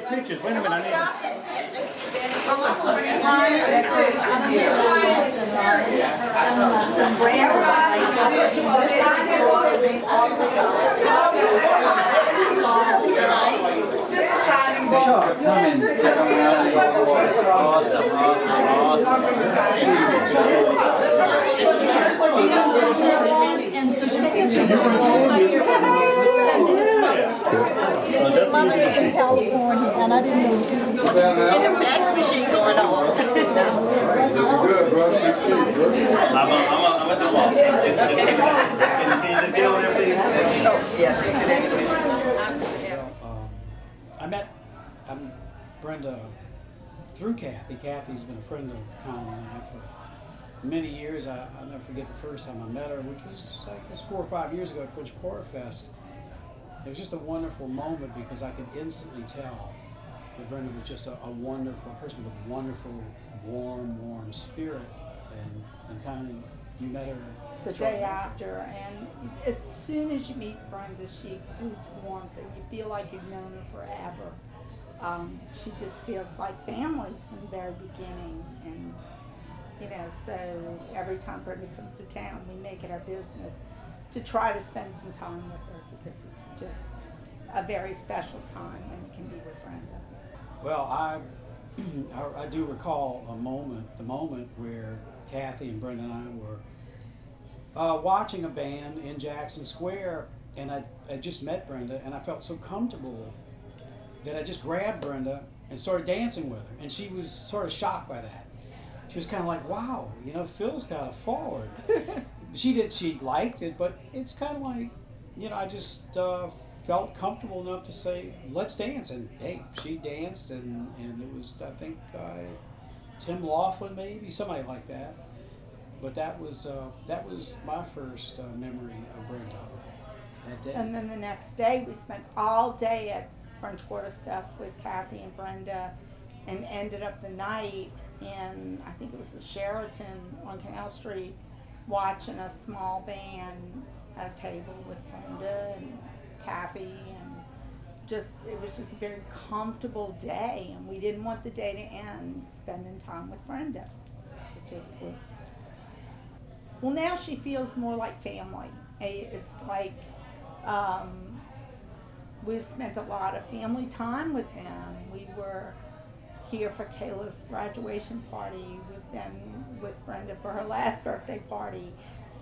take pictures. Wait a minute, I need His mother is in California, and I didn't know. And the fax machine going off. Good, bro. 16, bro. I'm at the wall. Can you just get over there, please? Oh, yeah, just sit there. I met Brenda through Kathy. Kathy's been a friend of Colin and I for many years. I'll never forget the first time I met her, which was, I guess, 4 or 5 years ago at French Quarter Fest. It was just a wonderful moment because I could instantly tell that Brenda was just a wonderful person with a wonderful, warm spirit. And kind of, you met her the day after, and as soon as you meet Brenda, she exudes warmth, and you feel like you've known her forever. She just feels like family from the very beginning, and so every time Brenda comes to town, we make it our business to try to spend some time with her because it's just a very special time when you can be with Brenda. Well, I do recall the moment where Kathy and Brenda and I were watching a band in Jackson Square, and I just met Brenda, and I felt so comfortable that I just grabbed Brenda and started dancing with her, and she was sort of shocked by that. She was kind of like, wow, Phil's kind of forward. She liked it, but it's kind of like, I just felt comfortable enough to say, let's dance. And hey, she danced, and it was, I think, Tim Laughlin maybe, somebody like that. But that was my first memory of Brenda that day. And then the next day, we spent all day at French Quarter Fest with Kathy and Brenda, and ended up the night in, I think it was the Sheraton on Canal Street, watching a small band at a table with Brenda and Kathy, and it was just a very comfortable day, and we didn't want the day to end spending time with Brenda. It just was, well, now she feels more like family. It's like, we've spent a lot of family time with them. We were here for Kayla's graduation party. We've been with Brenda for her last birthday party.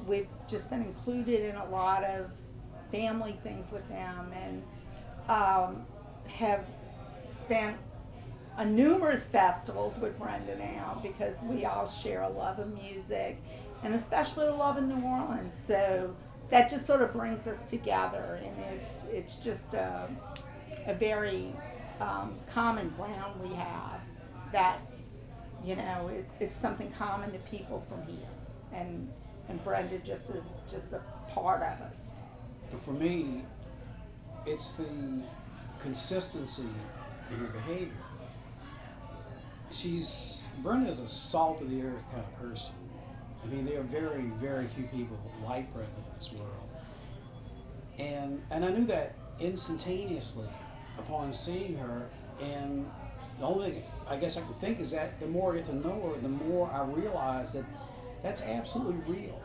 We've just been included in a lot of family things with them, and have spent numerous festivals with Brenda now because we all share a love of music, and especially a love of New Orleans. So that just sort of brings us together, and it's just a very common ground we have that, it's something common to people from here, and Brenda just is just a part of us. For me, it's the consistency in her behavior. Brenda's a salt of the earth kind of person. I mean, there are very, very few people like Brenda in this world. And I knew that instantaneously upon seeing her, and the only thing I guess I could think is that the more I get to know her, the more I realize that that's absolutely real.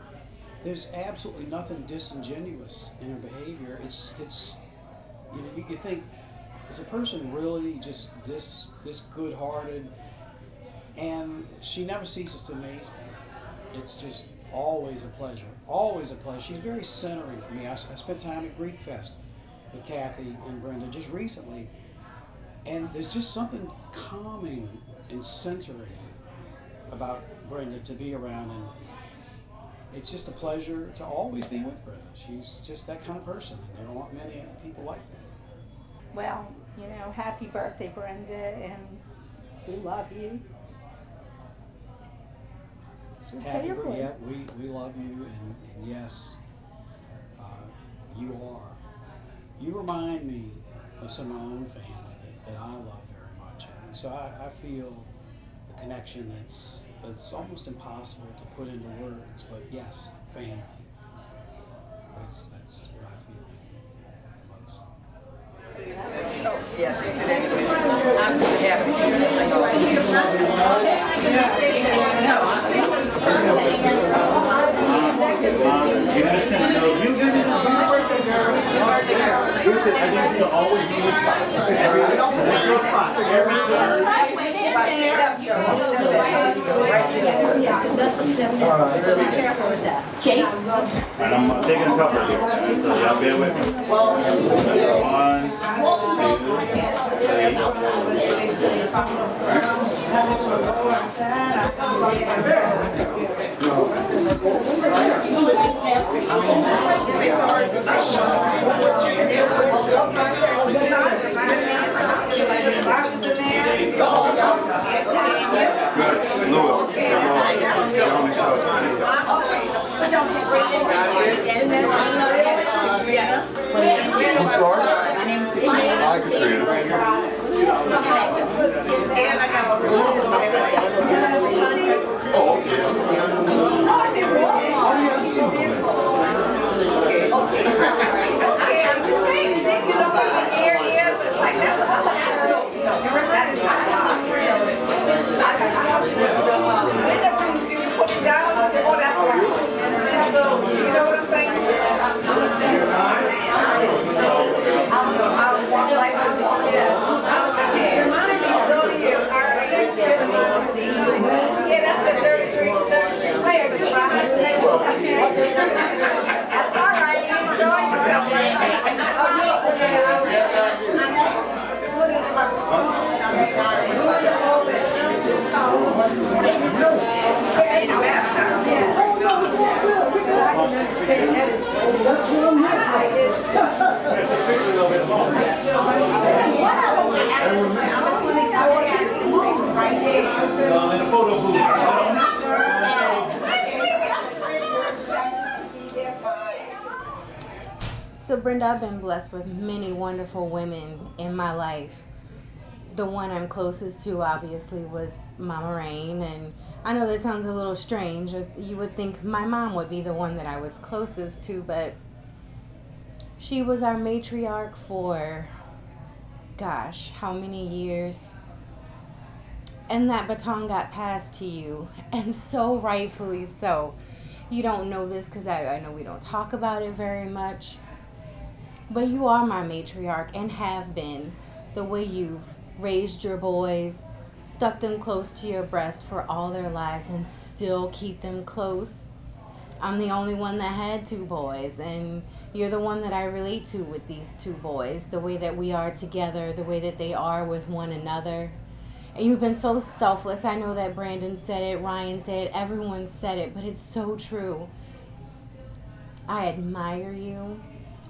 There's absolutely nothing disingenuous in her behavior. It's you think, is a person really just this good-hearted? And she never ceases to amaze me. It's just always a pleasure. Always a pleasure. She's very centering for me. I spent time at Greek Fest with Kathy and Brenda just recently, and there's just something calming and centering about Brenda to be around, and it's just a pleasure to always be with Brenda. She's just that kind of person, and there aren't many people like that. Well, happy birthday, Brenda, and we love you. Happy birthday. Yeah, we love you, and yes, you are. You remind me of some of my own family that I love very much, and so I feel a connection that's almost impossible to put into words. But yes, family. That's what I feel most. Oh, yeah, just sit there. You're gonna send no, you listen, I need you to always be the spot. Every spot. Every time. Chase? And I'm taking a couple here. So y'all bear with me. 1, I'm sorry? Hi, Katrina. Oh, That's all right. You enjoy yourself. in a photo booth. So Brenda, I've been blessed with many wonderful women in my life. The one I'm closest to obviously was Mama Rain, and I know that sounds a little strange. You would think my mom would be the one that I was closest to, but she was our matriarch for, gosh, how many years? And that baton got passed to you, and so rightfully so. You don't know this because I know we don't talk about it very much. But you are my matriarch and have been. The way you've raised your boys, stuck them close to your breast for all their lives and still keep them close. I'm the only one that had 2 boys, and you're the one that I relate to with these 2 boys. The way that we are together, the way that they are with one another. And you've been so selfless. I know that Brandon said it, Ryan said it, everyone said it, but it's so true. I admire you.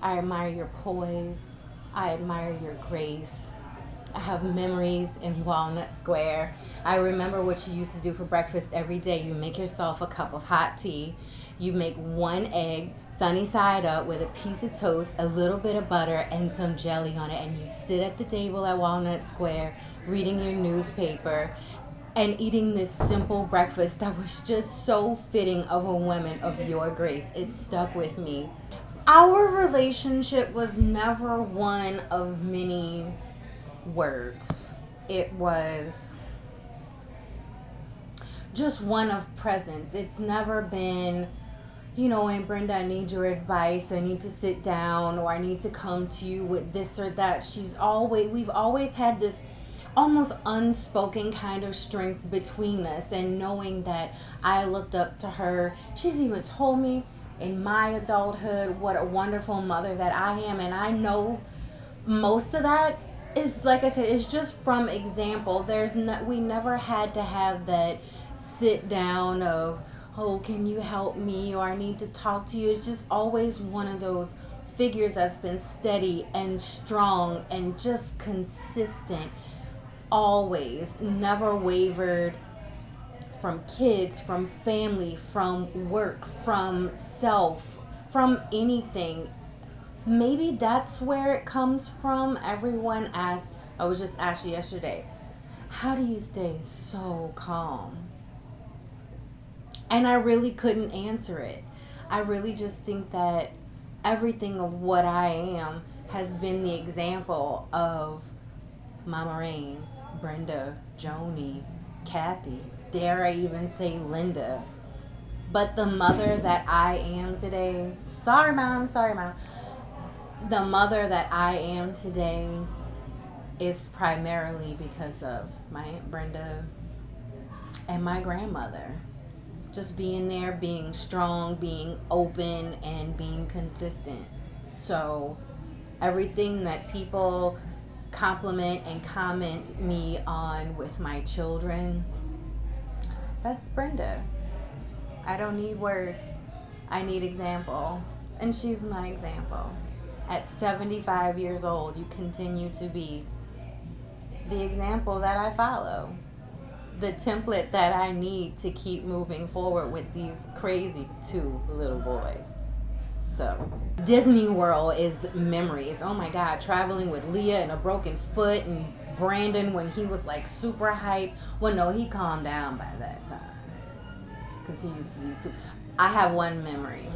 I admire your poise. I admire your grace. I have memories in Walnut Square. I remember what you used to do for breakfast every day. You make yourself a cup of hot tea. You make 1 egg, sunny side up, with a piece of toast, a little bit of butter, and some jelly on it. And you'd sit at the table at Walnut Square, reading your newspaper, and eating this simple breakfast that was just so fitting of a woman of your grace. It stuck with me. Our relationship was never one of many words. It was just one of presence. It's never been, and Brenda, I need your advice. I need to sit down, or I need to come to you with this or that. We've always had this almost unspoken kind of strength between us, and knowing that I looked up to her. She's even told me in my adulthood what a wonderful mother that I am, and I know most of that is, like I said, it's just from example. We never had to have that sit down of, oh, can you help me, or I need to talk to you. It's just always one of those figures that's been steady and strong and just consistent, always, never wavered, from kids, from family, from work, from self, from anything. Maybe that's where it comes from. Everyone asked, I was just asked yesterday, how do you stay so calm? And I really couldn't answer it. I really just think that everything of what I am has been the example of Mama Rain, Brenda, Joni, Kathy, dare I even say Linda. But the mother that I am today, sorry mom, the mother that I am today is primarily because of my Aunt Brenda and my grandmother. Just being there, being strong, being open, and being consistent. So everything that people compliment and comment me on with my children, that's Brenda. I don't need words. I need example. And she's my example. At 75 years old, you continue to be the example that I follow. The template that I need to keep moving forward with these crazy 2 little boys. So, Disney World is memories. Oh my God, traveling with Leah and a broken foot, and Brandon when he was like super hyped. Well, no, he calmed down by that time. Because he used to be super. I have one memory,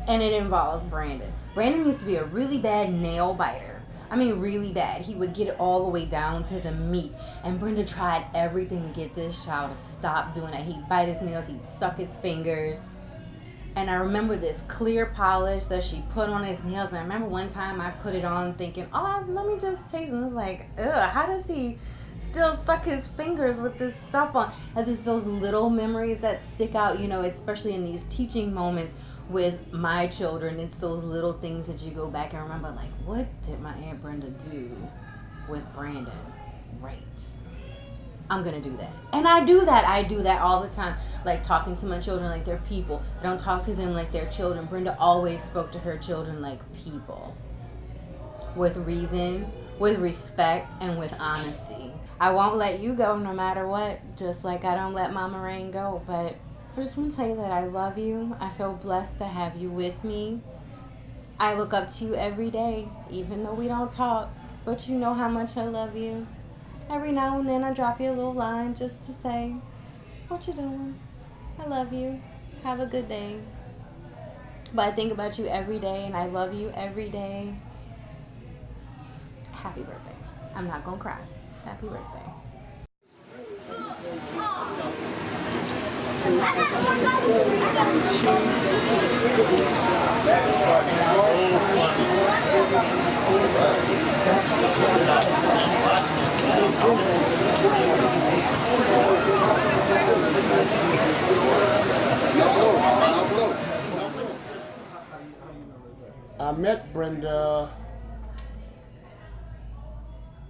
and it involves Brandon. Brandon used to be a really bad nail biter. I mean, really bad. He would get it all the way down to the meat. And Brenda tried everything to get this child to stop doing that. He'd bite his nails, he'd suck his fingers. And I remember this clear polish that she put on his nails. And I remember one time I put it on thinking, oh, let me just taste it. And it was like, ugh, how does he still suck his fingers with this stuff on? And there's those little memories that stick out, you know, especially in these teaching moments with my children. It's those little things that you go back and remember, like, what did my Aunt Brenda do with Brandon? Right. I'm gonna do that. And I do that all the time. Like talking to my children like they're people. I don't talk to them like they're children. Brenda always spoke to her children like people. With reason, with respect, and with honesty. I won't let you go no matter what, just like I don't let Mama Rain go. But I just want to tell you that I love you. I feel blessed to have you with me. I look up to you every day, even though we don't talk. But you know how much I love you. Every now and then I drop you a little line just to say, what you doing? I love you. Have a good day. But I think about you every day, and I love you every day. Happy birthday. I'm not gonna cry. Happy birthday. I met Brenda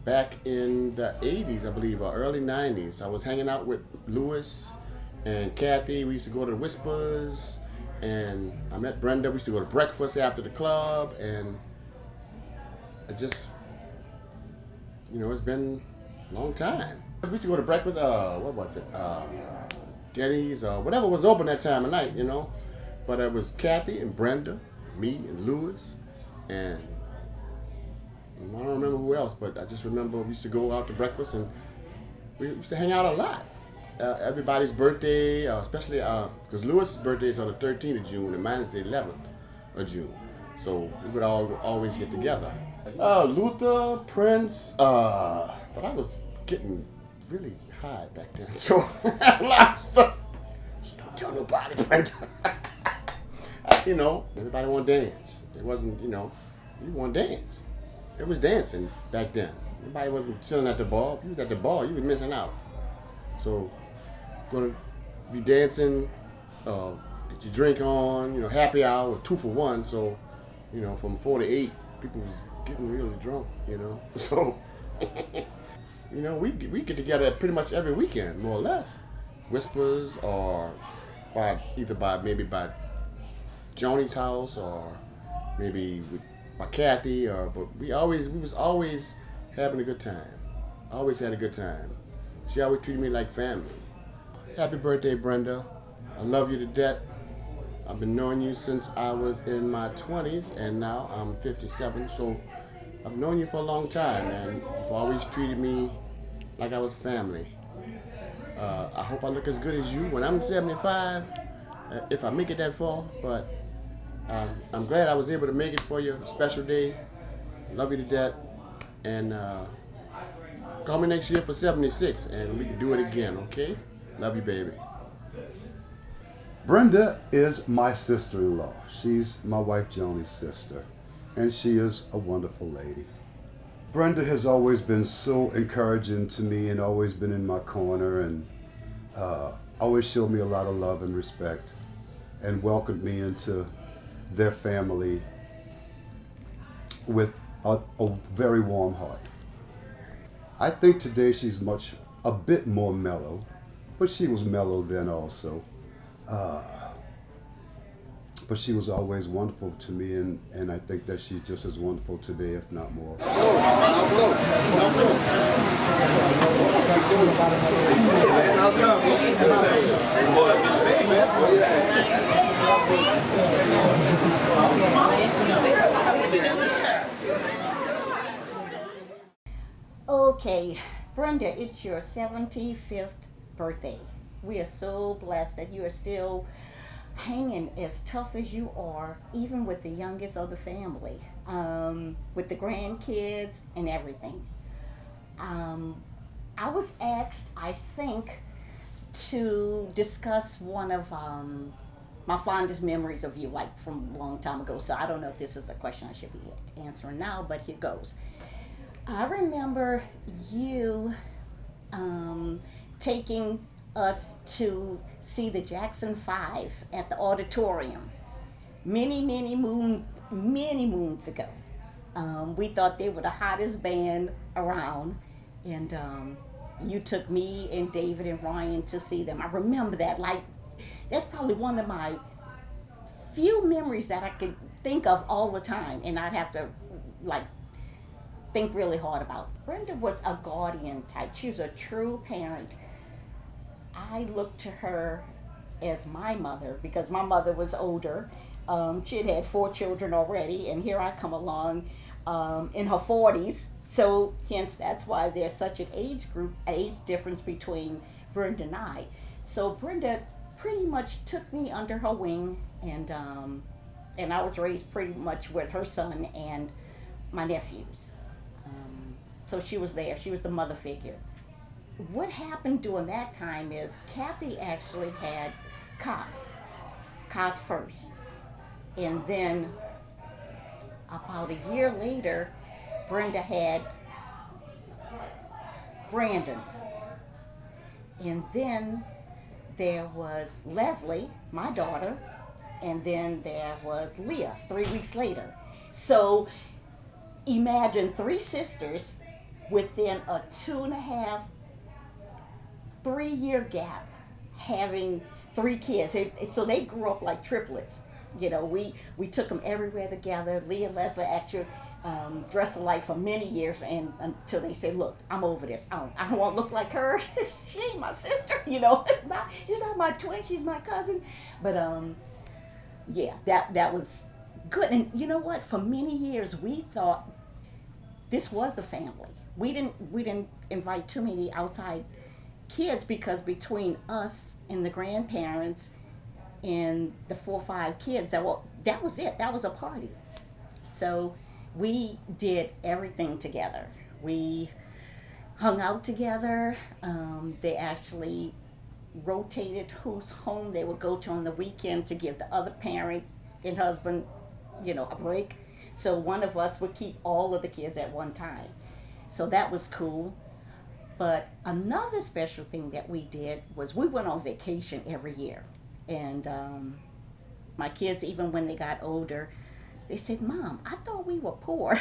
back in the 80s, I believe, or early 90s. I was hanging out with Louis and Kathy. We used to go to the Whispers, and I met Brenda. We used to go to breakfast after the club, and it just, you know, it's been a long time. We used to go to breakfast, what was it, Denny's, whatever was open that time of night, you know. But it was Kathy and Brenda, me and Louis, and I don't remember who else, but I just remember we used to go out to breakfast, and we used to hang out a lot. Everybody's birthday, especially because Louis's birthday is on the 13th of June, and mine is the 11th of June. So we would always get together. Luther, Prince, but I was getting really high back then, so a lot of stuff. Just don't tell nobody, Brenda. You know, everybody want to dance. It wasn't, you know, you want to dance. It was dancing back then. Everybody wasn't chilling at the bar. If you was at the bar, you were missing out. So, gonna be dancing, get your drink on, you know, happy hour, 2 for 1. So, you know, from 4 to 8, people was getting really drunk, you know. So, you know, we get together pretty much every weekend, more or less. Whispers, or maybe by Joni's house, or maybe by Kathy, but we was always having a good time. Always had a good time. She always treated me like family. Happy birthday, Brenda. I love you to death. I've been knowing you since I was in my 20s, and now I'm 57, so I've known you for a long time, and you've always treated me like I was family. I hope I look as good as you when I'm 75, if I make it that far, but I'm glad I was able to make it for your special day. Love you to death, and call me next year for 76, and we can do it again, okay? Love you, baby. Brenda is my sister-in-law. She's my wife Joni's sister, and she is a wonderful lady. Brenda has always been so encouraging to me and always been in my corner and always showed me a lot of love and respect and welcomed me into their family with a very warm heart. I think today she's a bit more mellow, but she was mellow then also. But she was always wonderful to me, and I think that she's just as wonderful today, if not more. Okay, Brenda, it's your 75th birthday. We are so blessed that you are still hanging as tough as you are, even with the youngest of the family, with the grandkids and everything. I was asked, I think, to discuss one of my fondest memories of you, like from a long time ago. So I don't know if this is a question I should be answering now, but here goes. I remember you taking us to see the Jackson 5 at the auditorium many moons ago. We thought they were the hottest band around, and you took me and David and Ryan to see them. I remember that. Like, that's probably one of my few memories that I could think of all the time, and I'd have to like think really hard about. Brenda was a guardian type. She was a true parent. I looked to her as my mother because my mother was older. She had 4 children already, and here I come along in her 40s. So hence that's why there's such an age difference between Brenda and I. So Brenda pretty much took me under her wing, and I was raised pretty much with her son and my nephews. So she was there. She was the mother figure. What happened during that time is Kathy actually had Cas first. And then about a year later, Brenda had Brandon. And then there was Leslie, my daughter, and then there was Leah 3 weeks later. So imagine 3 sisters within a 2.5, 3-year gap having 3 kids. So they grew up like triplets. You know, we took them everywhere together. Leah and Leslie actually dressed alike for many years, and until they said, look, I'm over this. I don't want to look like her. She ain't my sister, you know. She's not my twin, she's my cousin. But yeah, that was good. And you know what? For many years we thought this was a family. We didn't invite too many outside kids because between us and the grandparents and the 4 or 5 kids, that was it. That was a party. So we did everything together. We hung out together. They actually rotated whose home they would go to on the weekend to give the other parent and husband, you know, a break. So one of us would keep all of the kids at one time. So that was cool. But another special thing that we did was we went on vacation every year. And my kids, even when they got older, they said, Mom, I thought we were poor.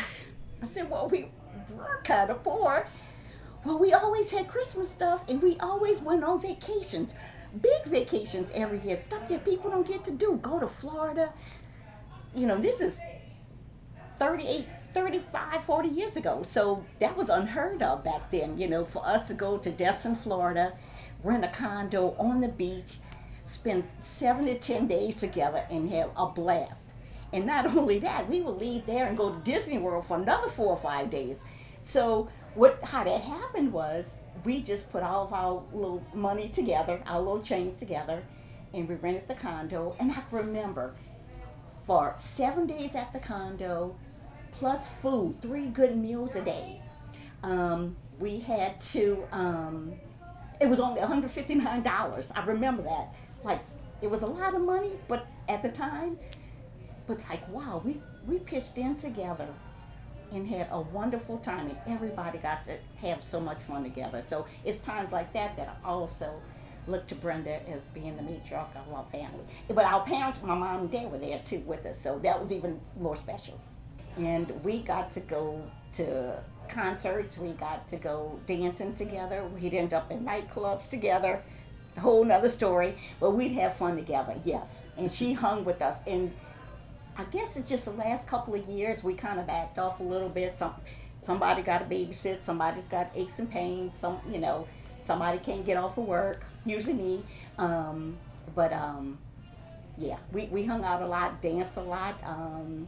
I said, well, we were kind of poor. Well, we always had Christmas stuff, and we always went on vacations, big vacations every year, stuff that people don't get to do. Go to Florida. You know, this is 38, 35, 40 years ago. So that was unheard of back then, you know, for us to go to Destin, Florida, rent a condo on the beach, spend 7 to 10 days together and have a blast. And not only that, we would leave there and go to Disney World for another 4 or 5 days. So how that happened was we just put all of our little money together, our little change together, and we rented the condo. And I can remember for 7 days at the condo, plus food, 3 good meals a day. We had to, it was only $159. I remember that. Like it was a lot of money, but at the time, but it's like, wow, we pitched in together and had a wonderful time, and everybody got to have so much fun together. So it's times like that that I also look to Brenda as being the matriarch of our family. But our parents, my mom and dad, were there too with us, so that was even more special. And we got to go to concerts, we got to go dancing together, we'd end up in nightclubs together, a whole nother story, but we'd have fun together, yes. And she hung with us, and I guess it's just the last couple of years we kind of backed off a little bit. Somebody got to babysit, somebody's got aches and pains, somebody can't get off of work, usually me. Yeah, we hung out a lot, danced a lot, and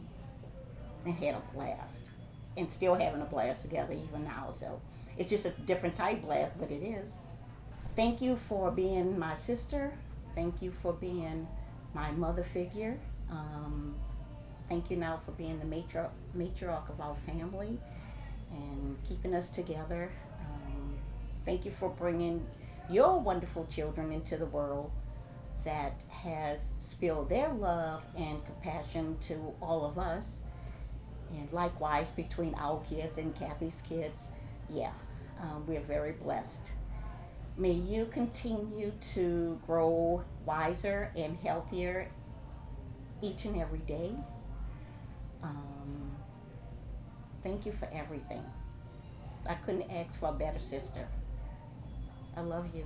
had a blast. And still having a blast together even now. So it's just a different type blast, but it is. Thank you for being my sister. Thank you for being my mother figure. Thank you now for being the matriarch of our family and keeping us together. Thank you for bringing your wonderful children into the world that has spilled their love and compassion to all of us. And likewise between our kids and Kathy's kids, we're very blessed. May you continue to grow wiser and healthier each and every day. Thank you for everything. I couldn't ask for a better sister. I love you.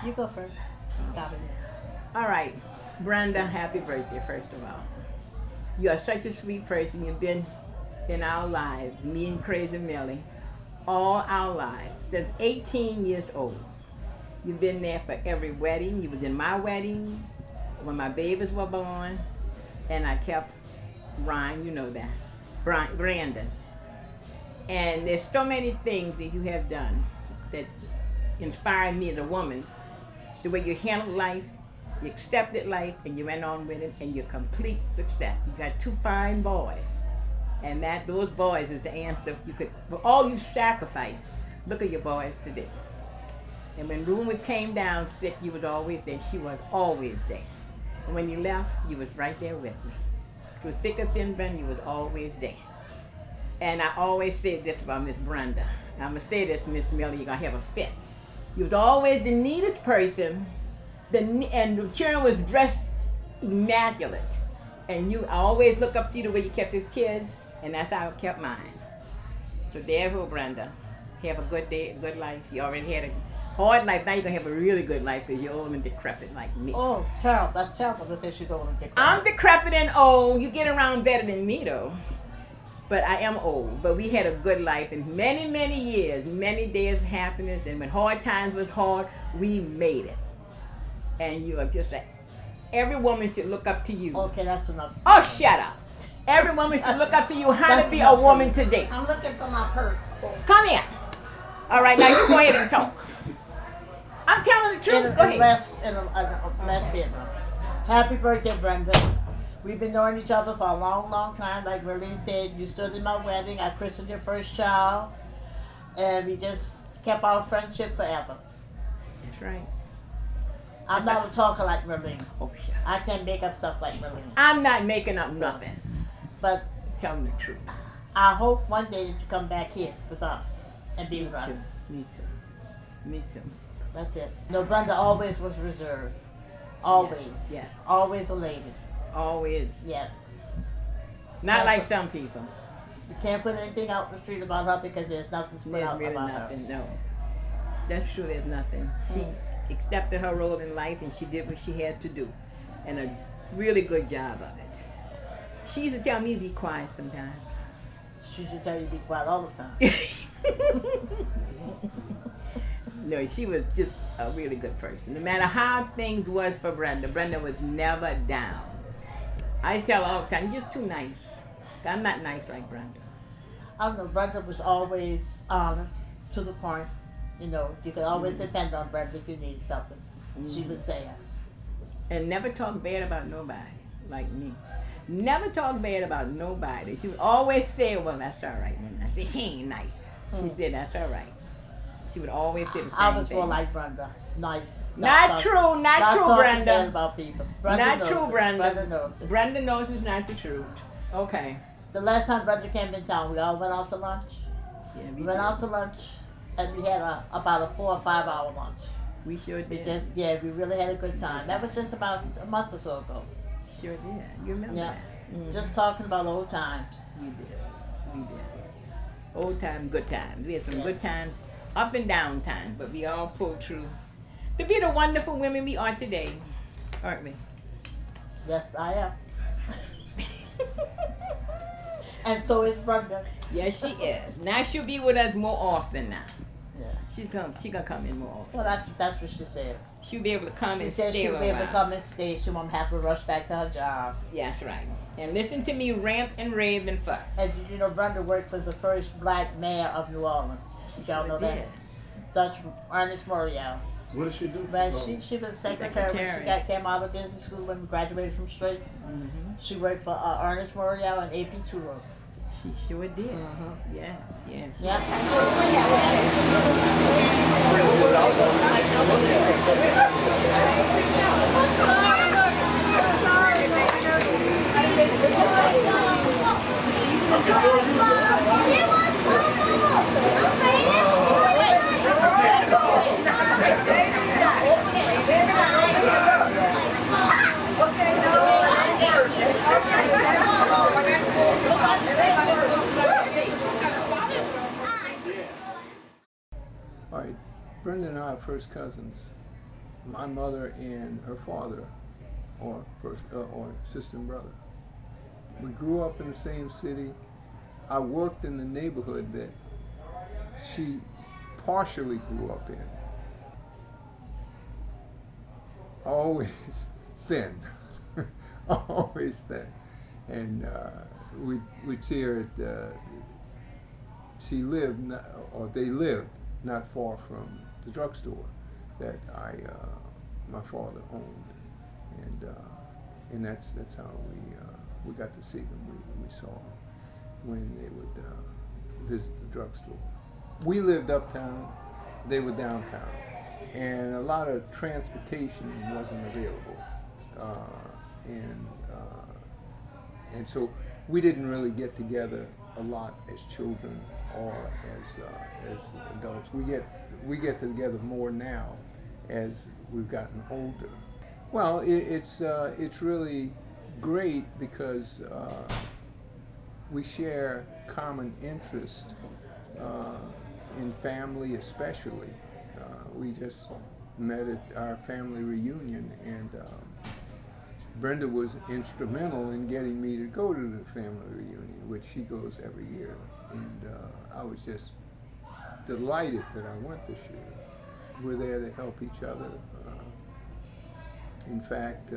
You go first. All right, Brenda, happy birthday, first of all. You are such a sweet person. You've been in our lives, me and Crazy Millie, all our lives, since 18 years old. You've been there for every wedding. You was in my wedding, when my babies were born, and I kept Ryan, you know that, Brandon. And there's so many things that you have done that inspired me as a woman. The way you handled life, you accepted life, and you went on with it, and you're complete success. You got 2 fine boys, and those boys is the answer. For all you sacrificed, look at your boys today. And when Ruma came down sick, you was always there. She was always there. And when you left, you was right there with me. Through thick or thin, Brenda, you was always there. And I always say this about Miss Brenda. I'm gonna say this, Miss Millie, you're gonna have a fit. You was always the neatest person, and the children was dressed immaculate. And I always look up to you the way you kept your kids, and that's how I kept mine. So therefore, Brenda, have a good day, a good life. You already had a hard life, now you're gonna have a really good life because you're old and decrepit like me. Oh, terrible. That's terrible to think she's old and decrepit. I'm decrepit and old. You get around better than me though. But I am old. But we had a good life and many, many years, many days of happiness, and when hard times was hard, we made it. And you are just every woman should look up to you. Okay, that's enough. Oh, shut up. Every woman should look up to you how to be a woman today. I'm looking for my purse. Come here. All right, now you go ahead and talk. I'm telling the truth. Go ahead. In a last bedroom. Happy birthday, Brenda. We've been knowing each other for a long, long time. Like Marlene said, you stood in my wedding. I christened your first child. And we just kept our friendship forever. That's right. I'm not a talker like Marlene. Oh, shut up. I can't make up stuff like Marlene. I'm not making up nothing. But Tell them the truth. I hope one day that you come back here with us and be Me with too. us. Me too. Me too. That's it. No, Brenda always was reserved. Always. Yes. Always a lady. Always. Yes. Not Yeah, like but- some people. You can't put anything out in the street about her because there's nothing to put There's out really about nothing. her. No. That's true. There's nothing. She accepted her role in life and she did what she had to do, and a really good job of it. She used to tell me to be quiet sometimes. She should tell you to be quiet all the time. No, she was just a really good person. No matter how things was for Brenda, Brenda was never down. I used to tell her all the time, you're just too nice. I'm not nice like Brenda. I don't know, Brenda was always honest, to the point. You know, you could always depend on Brenda if you needed something. She was there. And never talk bad about nobody, like me. Never talk bad about nobody. She would always say, well, that's all right. I said, she ain't nice. She said, that's all right. She would always say the same I was thing. more like Brenda. Nice. Not true, not true, talking Brenda. bad about people. Brenda Not knows true, it. Brenda. Brenda knows it. Brenda knows it's not the truth. Okay. The last time Brenda came in town, we all went out to lunch. Yeah, We went out to lunch, and we had about a 4 or 5 hour lunch. We sure We did. we really had a good time. That was just about a month or so ago. Sure did. You remember Yeah. that? Just talking about old times. We did. We did. Old times, good times. We had some good times, up and down times, but we all pulled through to be the wonderful women we are today, aren't we? Yes, I am. And so is Brenda. Yes, she is. Now she'll be with us more often now. Yeah. She gonna come in more often. Well, that's what she said. She'll be able to come She and said stay she'll a be able to while. come and stay. She won't have to rush back to her job. That's right. And listen to me rant and rave and fuss. And you know, Brenda worked for the first black mayor of New Orleans. Y'all know did. that? Dutch Ernest Morial. What does she do? When she was secretary when she came out of business school when we graduated from Straits. She worked for Ernest Morial and AP Turo. She sure did. Yeah, yeah. Yeah. All right, Brenda and I are first cousins. My mother and her father are or sister and brother. We grew up in the same city. I worked in the neighborhood that she partially grew up in. Always thin, always thin, and we'd see her at. She lived, they lived not far from the drugstore that my father owned, and that's how we got to see them. We saw them when they would visit the drugstore. We lived uptown, they were downtown, and a lot of transportation wasn't available, and so we didn't really get together a lot as children or as adults. We get together more now as we've gotten older. Well, it's really great because we share common interest in family, especially. We just met at our family reunion, and Brenda was instrumental in getting me to go to the family reunion, which she goes every year, and I was just delighted that I went this year. We're there to help each other. In fact,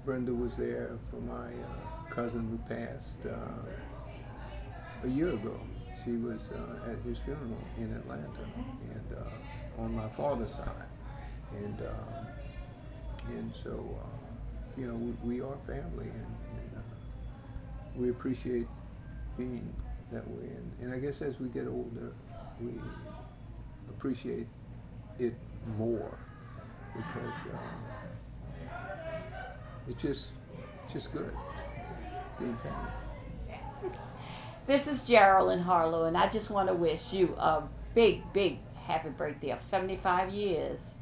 Brenda was there for my cousin who passed a year ago. She was at his funeral in Atlanta, and on my father's side, and so you know we are family, and we appreciate being that way. And I guess as we get older, we appreciate it more because it's just good being family. This is Gerald in Harlow, and I just want to wish you a big, big happy birthday of 75 years.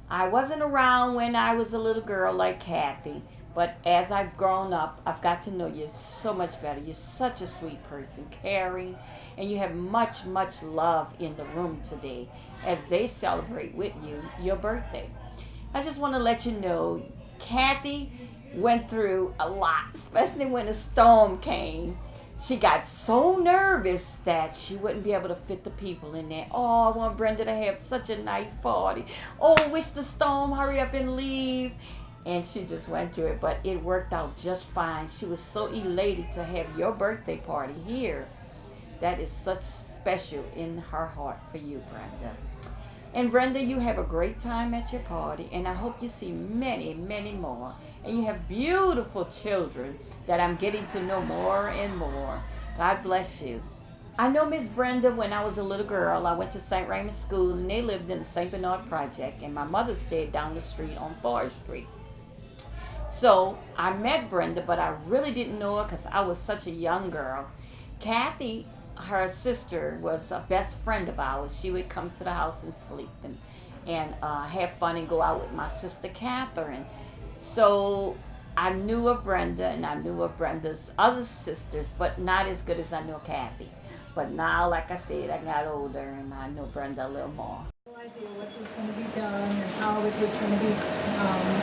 I wasn't around when I was a little girl like Kathy, but as I've grown up, I've got to know you so much better. You're such a sweet person, caring, and you have much, much love in the room today as they celebrate with you your birthday. I just want to let you know, Kathy went through a lot, especially when a storm came. She got so nervous that she wouldn't be able to fit the people in there. Oh, I want Brenda to have such a nice party. Oh, wish the storm hurry up and leave. And she just went through it, but it worked out just fine. She was so elated to have your birthday party here. That is such special in her heart for you, Brenda. And Brenda, you have a great time at your party, and I hope you see many, many more. And you have beautiful children that I'm getting to know more and more. God bless you. I know Miss Brenda when I was a little girl. I went to St. Raymond School, and they lived in the St. Bernard Project, and my mother stayed down the street on 4th Street. So I met Brenda, but I really didn't know her because I was such a young girl. Kathy, her sister, was a best friend of ours. She would come to the house and sleep and have fun and go out with my sister Catherine. So I knew of Brenda, and I knew of Brenda's other sisters, but not as good as I knew Kathy. But now, like I said, I got older and I know Brenda a little more. No idea what was going to be done and how it was going to be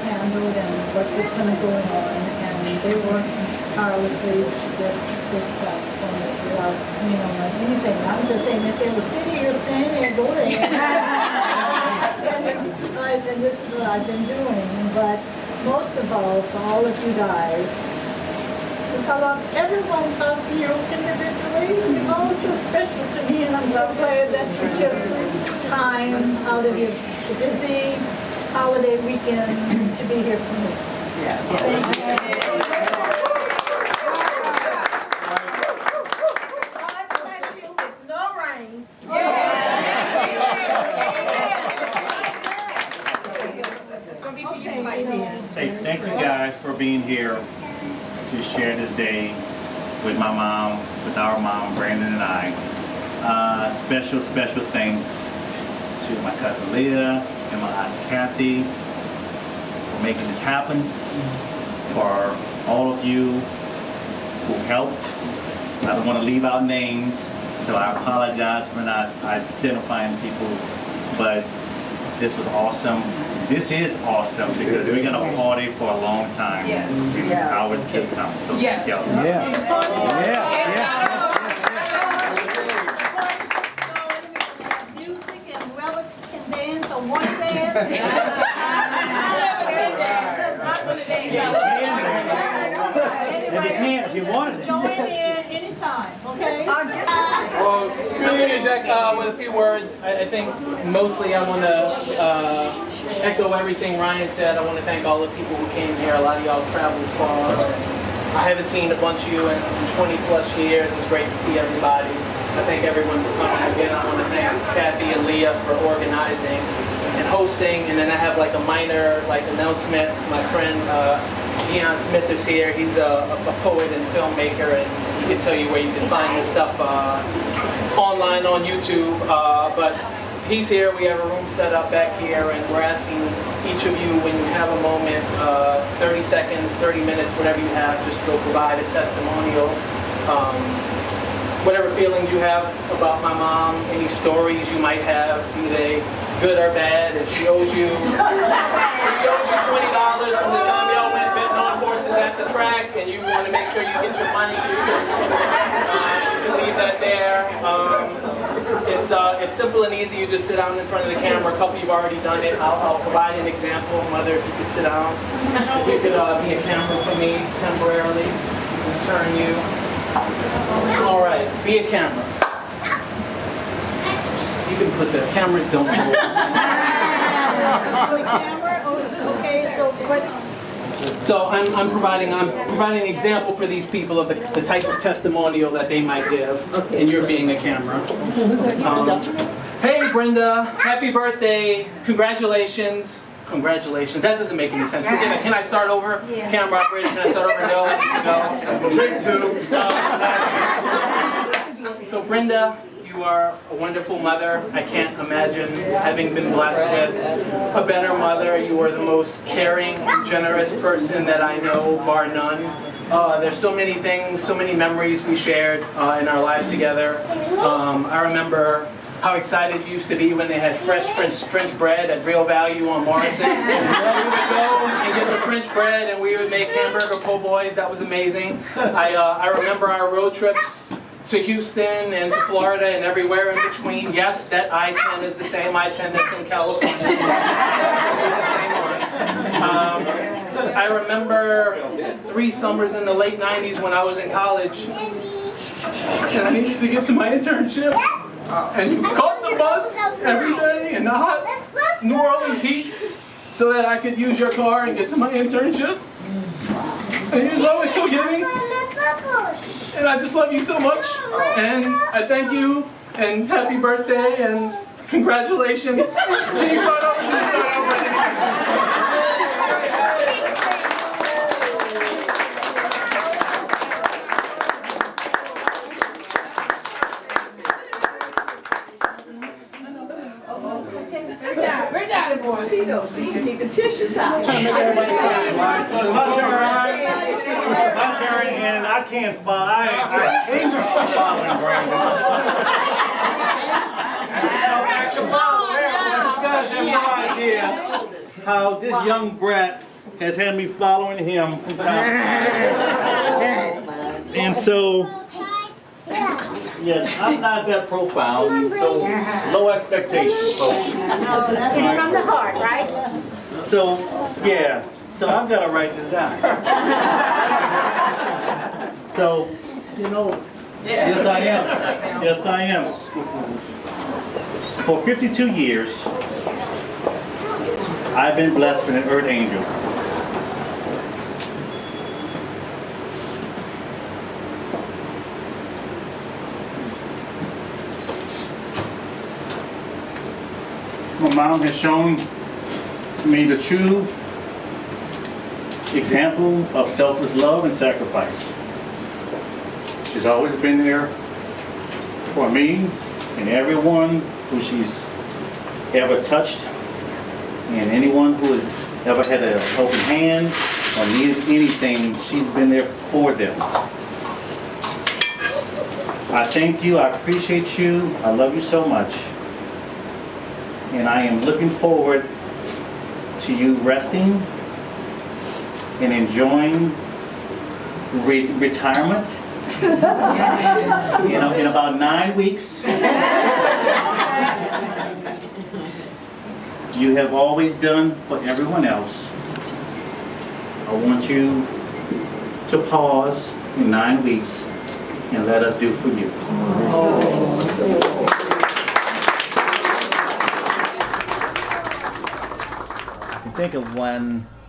handled and what was going to go on, and they worked tirelessly to get this stuff from it without, anything. I'm just saying, they say, well, sit here, stand there, go there. and this is what I've been doing. But most of all, for all of you guys, is I love every one of you individually. You're all so special to me, and I'm so glad that you took time out of your busy holiday weekend to be here for me. Yes. Thank you. God bless you with no rain. Say thank you guys for being here to share this day with my mom, with our mom, Brandon and I. Special thanks to my cousin Leah and my aunt Kathy for making this happen. For all of you who helped. I don't want to leave out names, so I apologize for not identifying people, but this was awesome. This is awesome because we're going to party for a long time. In hours to come. So thank y'all so much. Music and relic can dance or one dance. If you want. Join in anytime, okay? Well, I'm going to interject with a few words. I think mostly I want to echo everything Ryan said. I want to thank all the people who came here. A lot of y'all traveled far. I haven't seen a bunch of you in 20 plus years. It's great to see everybody. I thank everyone for coming again. I want to thank Kathy and Leah for organizing and hosting. And then I have like a minor announcement. My friend Deion Smith is here. He's a poet and filmmaker, and he can tell you where you can find this stuff online on YouTube. But he's here. We have a room set up back here, and we're asking each of you, when you have a moment, 30 seconds, 30 minutes, whatever you have, just go provide a testimonial. Whatever feelings you have about my mom, any stories you might have, be they good or bad. If she owes you $20 from the time y'all went betting on horses at the track, and you want to make sure you get your money, you can leave that there. It's simple and easy. You just sit down in front of the camera. A couple of you've already done it. I'll provide an example. Mother, if you could sit down. If you could be a camera for me temporarily. Turn you. All right, be a camera. You can put the cameras don't move. Okay, so what? So I'm providing an example for these people of the type of testimonial that they might give, and you're being a camera. Hey Brenda, happy birthday! Congratulations! Congratulations. That doesn't make any sense. Forget it. Can I start over? Yeah. Camera operator, can I start over? No. Take two. So Brenda, you are a wonderful mother. I can't imagine having been blessed with a better mother. You are the most caring and generous person that I know, bar none. There's so many things, so many memories we shared in our lives together. I remember how excited you used to be when they had fresh French bread at Real Value on Morrison. We would go and get the French bread and we would make hamburger po' boys. That was amazing. I remember our road trips to Houston and to Florida and everywhere in between. Yes, that I-10 is the same I-10 that's in California. The same one. I remember 3 summers in the late 90s when I was in college and I needed to get to my internship. And you caught the bus every day in the hot New Orleans heat so that I could use your car and get to my internship. And you was always so giving. And I just love you so much. And I thank you and happy birthday and congratulations. Can you start over? Boys, he don't see you need the tissues out. So it's my turn, and I can't follow. I came from following Brandon. You guys have no idea how this young brat has had me following him from time to time. And so, yes, I'm not that profound, so low expectations, folks. It's from the heart, right? So, yeah, so I've got to write this down. So, yes I am. Yes I am. For 52 years, I've been blessed with an earth angel. My mom has shown me the true example of selfless love and sacrifice. She's always been there for me and everyone who she's ever touched, and anyone who has ever had a helping hand or needed anything, she's been there for them. I thank you, I appreciate you, I love you so much. And I am looking forward to you resting and enjoying retirement. In about 9 weeks. You have always done for everyone else. I want you to pause in 9 weeks and let us do for you.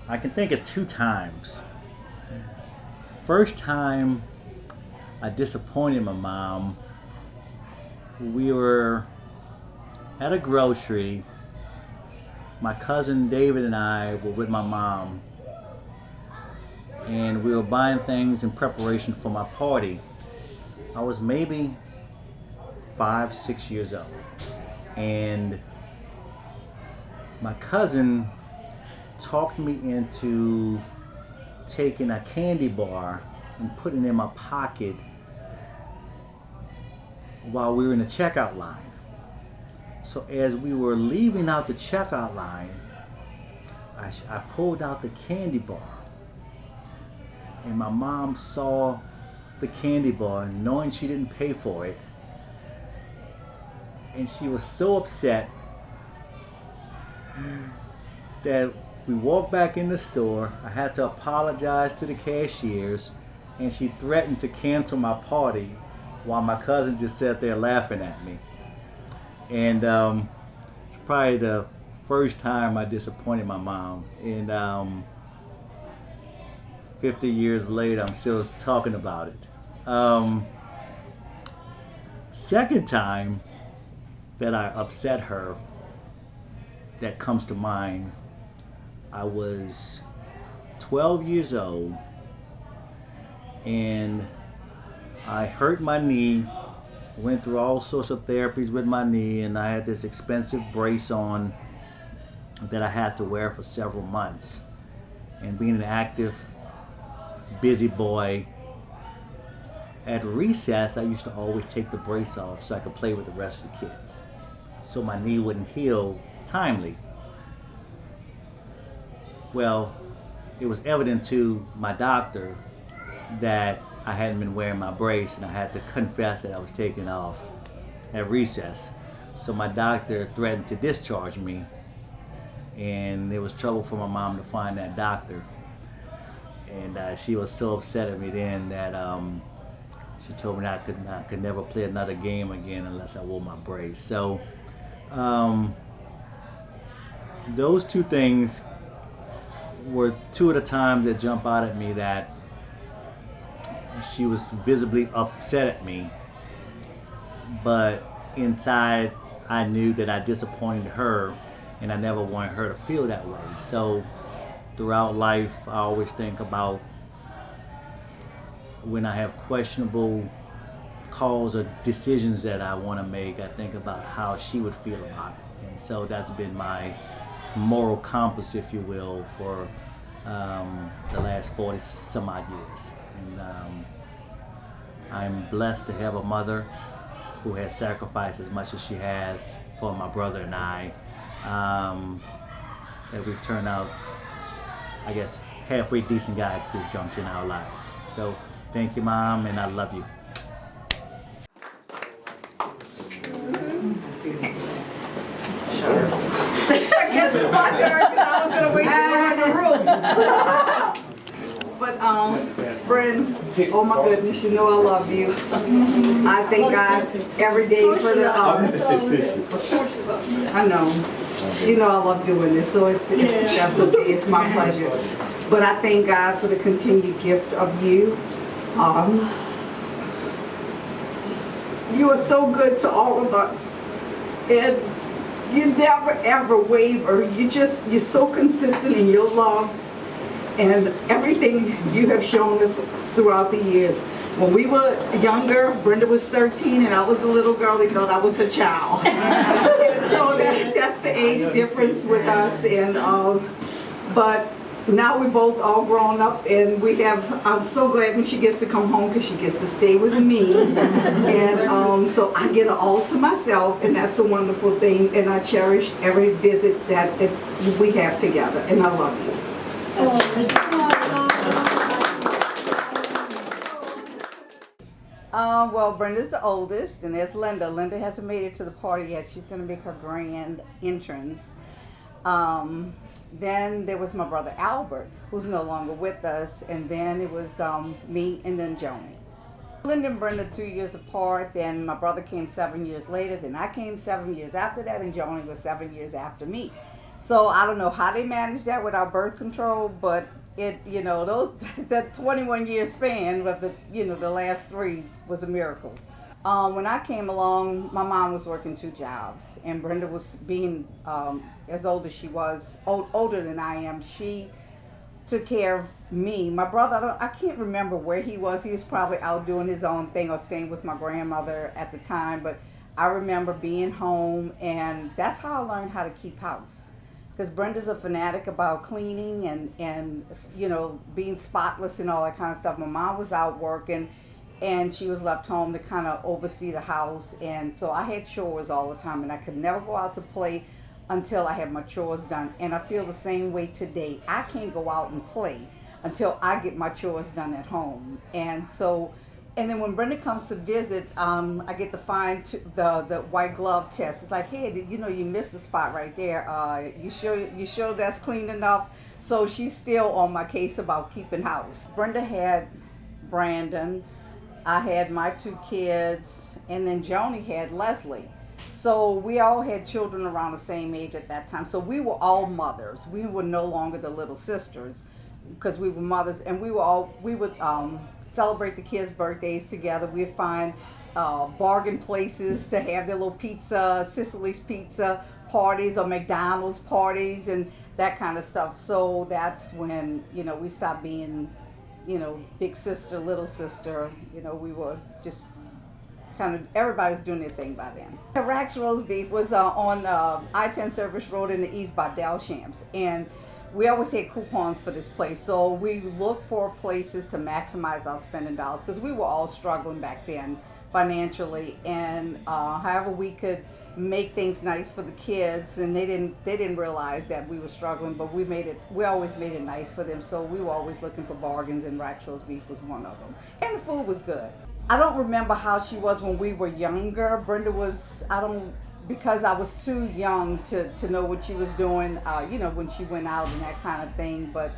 I can think of 2 times. First time I disappointed my mom. We were at a grocery. My cousin David and I were with my mom, and we were buying things in preparation for my party. I was maybe 5, 6 years old, and my cousin talked me into taking a candy bar and putting it in my pocket while we were in the checkout line. So as we were leaving out the checkout line, I pulled out the candy bar, and my mom saw the candy bar, knowing she didn't pay for it, and she was so upset that we walked back in the store. I had to apologize to the cashiers, and she threatened to cancel my party while my cousin just sat there laughing at me. And it's probably the first time I disappointed my mom. And 50 years later, I'm still talking about it. Second time that I upset her that comes to mind I was 12 years old, and I hurt my knee, went through all sorts of therapies with my knee, and I had this expensive brace on that I had to wear for several months. And being an active, busy boy, at recess I used to always take the brace off so I could play with the rest of the kids, so my knee wouldn't heal timely. Well, it was evident to my doctor that I hadn't been wearing my brace, and I had to confess that I was taking off at recess. So my doctor threatened to discharge me, and it was trouble for my mom to find that doctor. And she was so upset at me then that she told me that I could never play another game again unless I wore my brace. So those two things were two of the times that jump out at me that she was visibly upset at me, but inside I knew that I disappointed her, and I never wanted her to feel that way. So throughout life, I always think about when I have questionable calls or decisions that I want to make, I think about how she would feel about it. And so that's been my moral compass, if you will, for the last 40 some odd years. And I'm blessed to have a mother who has sacrificed as much as she has for my brother and I, that we've turned out, I guess, halfway decent guys at this juncture in our lives. So thank you, Mom, and I love you. I guess it's my turn, because I was gonna wait till we're in the room. But friend, oh my goodness, you know I love you. I thank God every day for the. I know, you know I love doing this, so it's that's okay. It's my pleasure. But I thank God for the continued gift of you. You are so good to all of us, and you never ever waver. You're so consistent in your love and everything you have shown us throughout the years. When we were younger, Brenda was 13 and I was a little girl. They thought I was her child. And so that's the age difference with us. And but now we're both all grown up, and I'm so glad when she gets to come home, because she gets to stay with me. And so I get her all to myself, and that's a wonderful thing. And I cherish every visit that we have together, and I love you. Well, Brenda's the oldest, and there's Linda. Linda hasn't made it to the party yet. She's going to make her grand entrance. Then there was my brother Albert, who's no longer with us, and then it was me and then Joni. Linda and Brenda 2 years apart, then my brother came 7 years later, then I came 7 years after that, and Joni was 7 years after me. So I don't know how they managed that without birth control, but that 21-year span of the last 3 was a miracle. When I came along, my mom was working 2 jobs, and Brenda was being as old as she was, older than I am. She took care of me. My brother, I can't remember where he was. He was probably out doing his own thing or staying with my grandmother at the time, but I remember being home, and that's how I learned how to keep house. Because Brenda's a fanatic about cleaning and being spotless and all that kind of stuff. My mom was out working, and she was left home to kind of oversee the house. And so I had chores all the time, and I could never go out to play until I had my chores done. And I feel the same way today. I can't go out and play until I get my chores done at home. And then when Brenda comes to visit, I get to find the white glove test. It's like, hey, you missed the spot right there. You sure that's clean enough? So she's still on my case about keeping house. Brenda had Brandon, I had my 2 kids, and then Joni had Leslie. So we all had children around the same age at that time. So we were all mothers. We were no longer the little sisters, because we were mothers, and we would celebrate the kids' birthdays together. We'd find bargain places to have their little pizza, Sicily's pizza parties or McDonald's parties and that kind of stuff. So that's when, we stopped being, big sister, little sister. We were just kind of, everybody was doing their thing by then. Rack's Roast Beef was on I-10 Service Road in the East by Delshams. And we always had coupons for this place. So we looked for places to maximize our spending dollars because we were all struggling back then financially. And however we could make things nice for the kids, and they didn't realize that we were struggling, but we always made it nice for them. So we were always looking for bargains, and Rack's Roast Beef was one of them. And the food was good. I don't remember how she was when we were younger. Brenda was, because I was too young to know what she was doing, when she went out and that kind of thing. But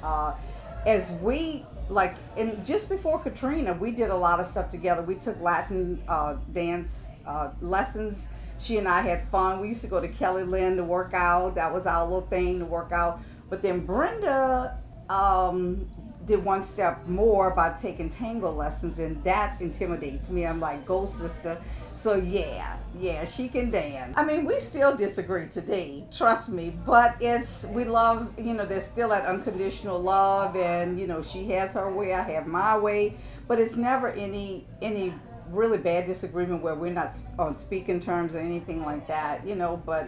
as we, just before Katrina, we did a lot of stuff together. We took Latin dance lessons. She and I had fun. We used to go to Kelly Lynn to work out. That was our little thing, to work out. But then Brenda did one step more by taking tango lessons, and that intimidates me. I'm like, go sister. So yeah, she can dance. I mean, we still disagree today, trust me, but we love, there's still that unconditional love, and she has her way, I have my way, but it's never any really bad disagreement where we're not on speaking terms or anything like that, but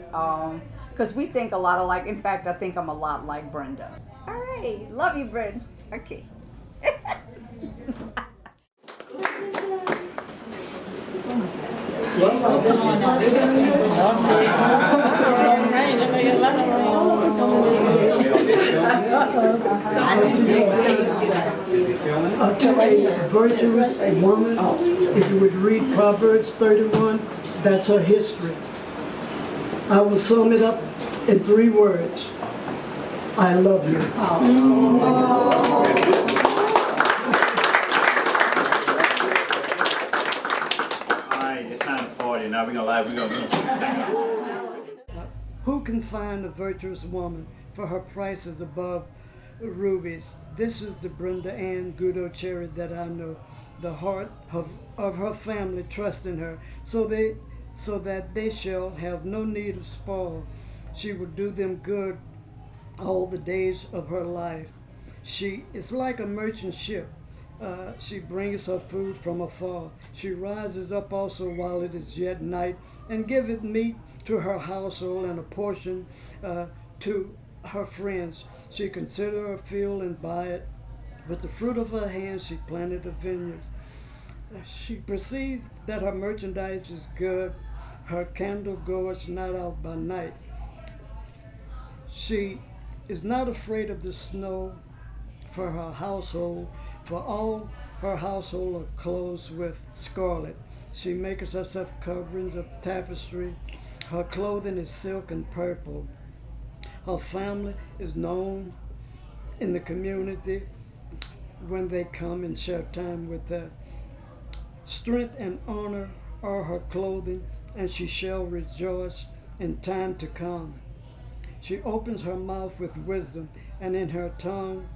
because we think a lot alike. In fact, I think I'm a lot like Brenda. All right, love you, Brenda. Okay. A virtuous woman, if you would read Proverbs 31, that's her history. I will sum it up in 3 words. I love you. Alright, it's time to party. Now we're gonna Who can find a virtuous woman, for her price is above rubies? This is the Brenda Ann Gudo Cherry that I know. The heart of her family trust in her, so that they shall have no need of spoil. She will do them good all the days of her life. She is like a merchant ship. She brings her food from afar. She rises up also while it is yet night, and giveth meat to her household and a portion to her friends. She consider her field and buy it. With the fruit of her hands she planted the vineyards. She perceived that her merchandise is good. Her candle goeth not out by night. She is not afraid of the snow for her household, for all her household are clothed with scarlet. She maketh herself coverings of tapestry. Her clothing is silk and purple. Her family is known in the community when they come and share time with her. Strength and honor are her clothing, and she shall rejoice in time to come. She opens her mouth with wisdom, and in her tongue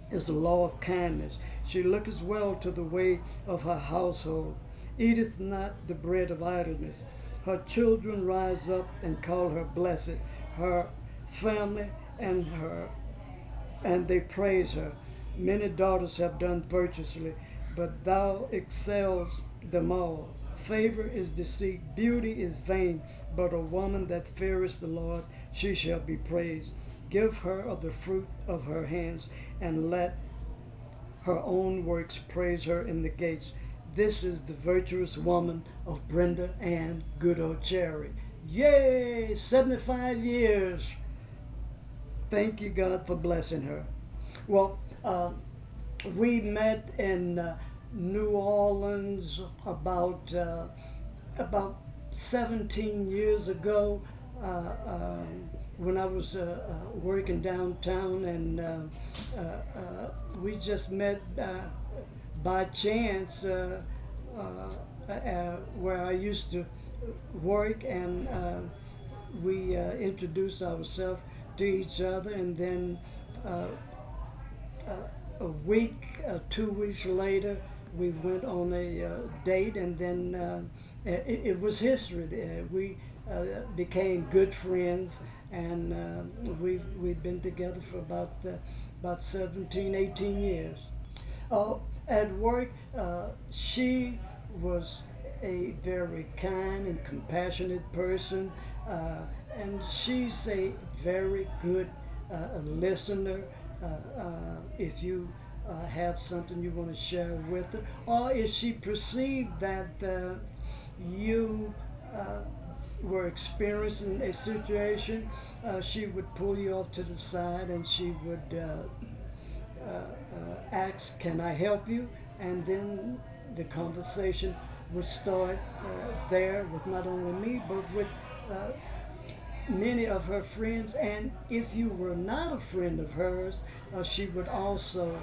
is the law of kindness. She looketh well to the way of her household, eateth not the bread of idleness. Her children rise up and call her blessed, her family and they praise her. Many daughters have done virtuously, but thou excels them all. Favor is deceit, beauty is vain, but a woman that feareth the Lord, she shall be praised. Give her of the fruit of her hands, and let her own works praise her in the gates. This is the virtuous woman of Brenda Ann Gudo Cherry. Yay! 75 years. Thank you, God, for blessing her. Well, we met in New Orleans about 17 years ago when I was working downtown, and we just met by chance where I used to work, and we introduced ourselves to each other, and then a week, 2 weeks later, we went on a date, and then it was history. We became good friends, and we've been together for about 17, 18 years. At work, she was a very kind and compassionate person, and she's a very good listener. If you have something you want to share with her, or if she perceived that you were experiencing a situation, she would pull you off to the side and she would ask, "Can I help you?" And then the conversation would start there with not only me, but with many of her friends. And if you were not a friend of hers, she would also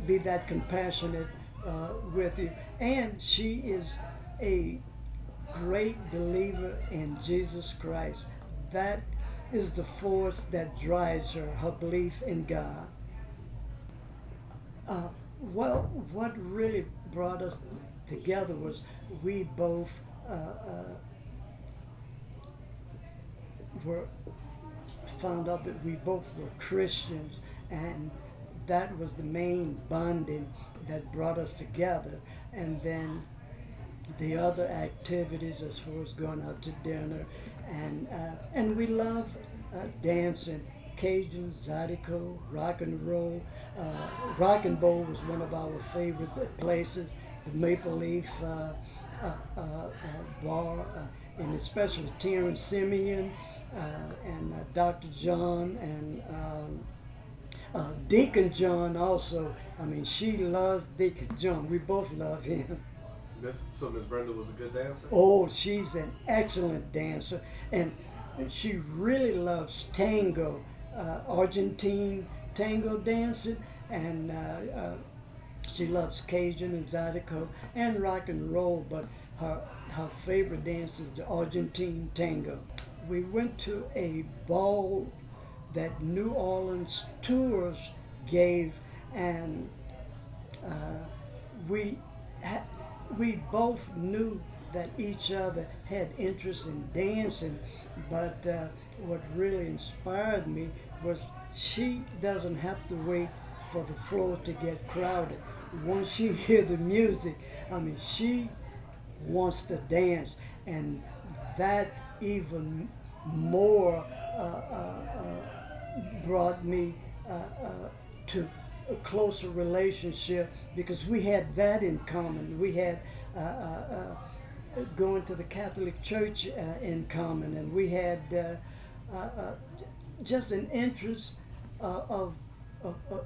be that compassionate with you. And she is a great believer in Jesus Christ. That is the force that drives her belief in God. Well, what really brought us together was we both found out that we both were Christians, and that was the main bonding that brought us together. And then the other activities, as far as going out to dinner, and we love dancing, Cajun, Zydeco, rock and roll. Rock and Roll was one of our favorite places. The Maple Leaf Bar, and especially Terrence Simeon and Dr. John and Deacon John also. I mean, she loved Deacon John. We both love him. So Miss Brenda was a good dancer? Oh, she's an excellent dancer, and she really loves tango, Argentine tango dancing, and she loves Cajun and Zydeco and rock and roll, but her favorite dance is the Argentine tango. We went to a ball that New Orleans Tours gave, and we both knew that each other had interest in dancing, but what really inspired me was she doesn't have to wait for the floor to get crowded. Once she hears the music, I mean, she wants to dance, and that even more brought me to a closer relationship, because we had that in common. We had going to the Catholic Church in common, and we had just an interest of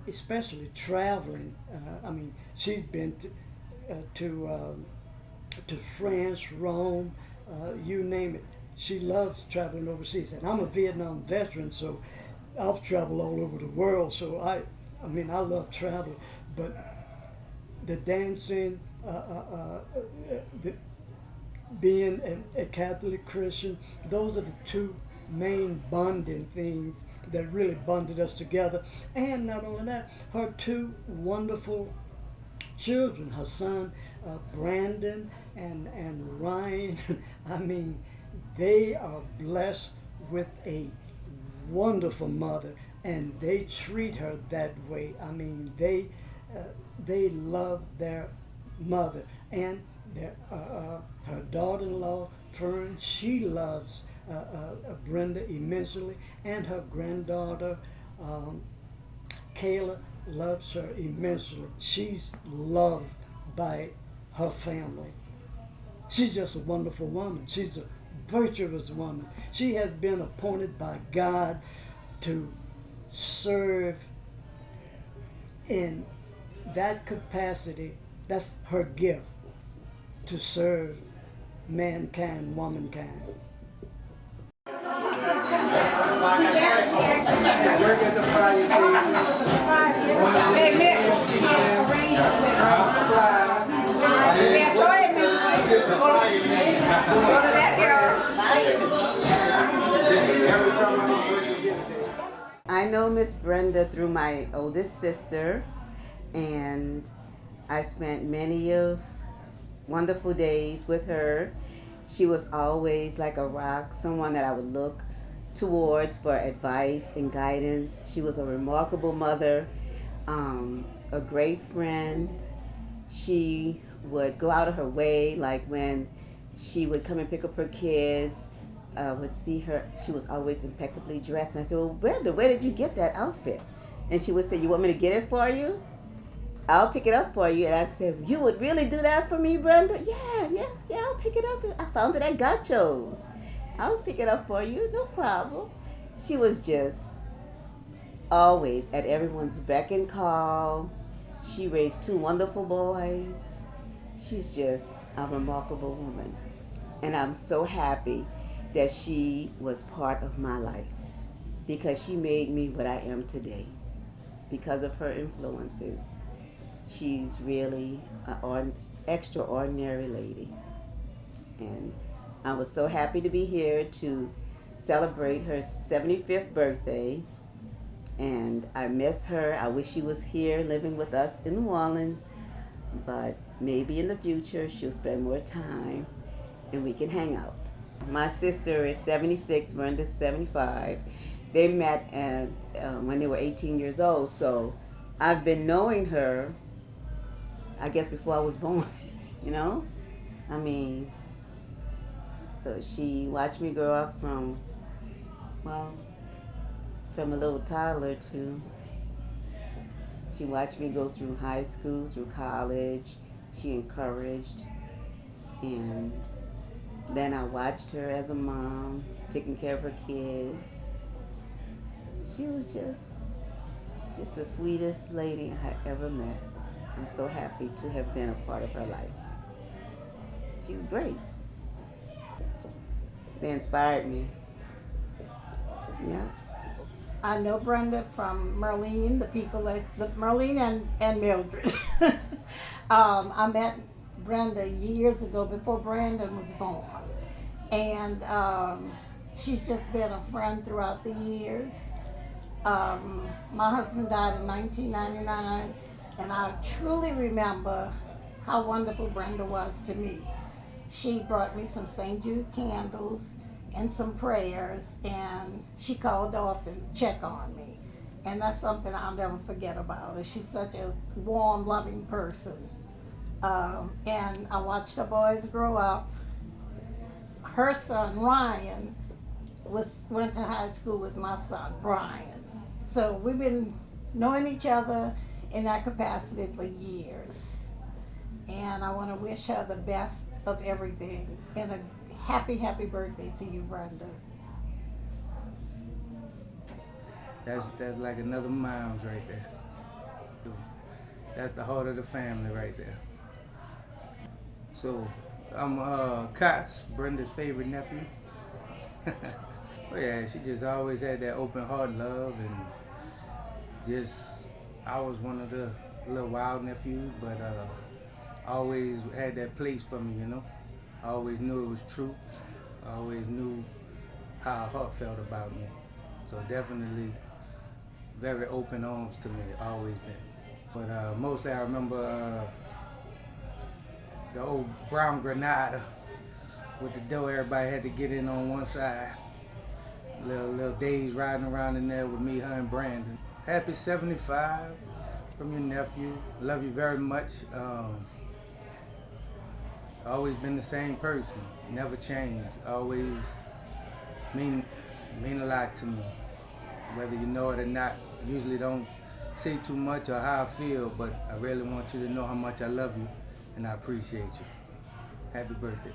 especially traveling. I mean, she's been to France, Rome, you name it. She loves traveling overseas, and I'm a Vietnam veteran, so I've traveled all over the world. So I mean, I love traveling, but the dancing, being a Catholic Christian, those are the two main bonding things that really bonded us together. And not only that, her two wonderful children, her son Brandon and Ryan. I mean, they are blessed with a wonderful mother, and they treat her that way. I mean, they love their mother, and her daughter-in-law Fern, she loves Brenda immensely, and her granddaughter Kayla loves her immensely. She's loved by her family. She's just a wonderful woman. She's a virtuous woman. She has been appointed by God to serve in that capacity. That's her gift, to serve mankind, womankind. Hey, Mick. Go to that girl. I know Miss Brenda through my oldest sister, and I spent many of wonderful days with her. She was always like a rock, someone that I would look towards for advice and guidance. She was a remarkable mother, a great friend. She would go out of her way, like when she would come and pick up her kids, would see her, she was always impeccably dressed. And I said, well, Brenda, where did you get that outfit? And she would say, you want me to get it for you? I'll pick it up for you. And I said, you would really do that for me, Brenda? Yeah, I'll pick it up. I found it at Gaucho's. I'll pick it up for you, no problem. She was just always at everyone's beck and call. She raised 2 wonderful boys. She's just a remarkable woman. And I'm so happy that she was part of my life because she made me what I am today because of her influences. She's really an extraordinary lady. And I was so happy to be here to celebrate her 75th birthday. And I miss her. I wish she was here living with us in New Orleans. But maybe in the future she'll spend more time and we can hang out. My sister is 76, Brenda's 75. They met when they were 18 years old. So I've been knowing her, I guess, before I was born, you know? I mean, so she watched me grow up from a little toddler to, she watched me go through high school, through college. She encouraged. And then I watched her as a mom, taking care of her kids. She was just the sweetest lady I ever met. I'm so happy to have been a part of her life. She's great. They inspired me. Yeah. I know Brenda from Merlene, the people at Merlene and Mildred. I met Brenda years ago before Brandon was born. And she's just been a friend throughout the years. My husband died in 1999, and I truly remember how wonderful Brenda was to me. She brought me some St. Jude candles and some prayers, and she called often to check on me. And that's something I'll never forget about her. She's such a warm, loving person. And I watched the boys grow up. Her son, Ryan, went to high school with my son, Brian. So we've been knowing each other in that capacity for years. And I want to wish her the best of everything and a happy, happy birthday to you, Brenda. That's like another mom's right there. That's the heart of the family right there. So I'm Cos, Brenda's favorite nephew. Oh yeah, she just always had that open heart love, and just I was one of the little wild nephews, but always had that place for me, you know. I always knew it was true. I always knew how her heart felt about me. So definitely very open arms to me, always been. But mostly I remember the old brown Granada with the door everybody had to get in on one side. Little days riding around in there with me, her, and Brandon. Happy 75 from your nephew. Love you very much. Always been the same person, never changed. Always mean a lot to me. Whether you know it or not, usually don't say too much or how I feel, but I really want you to know how much I love you and I appreciate you. Happy birthday.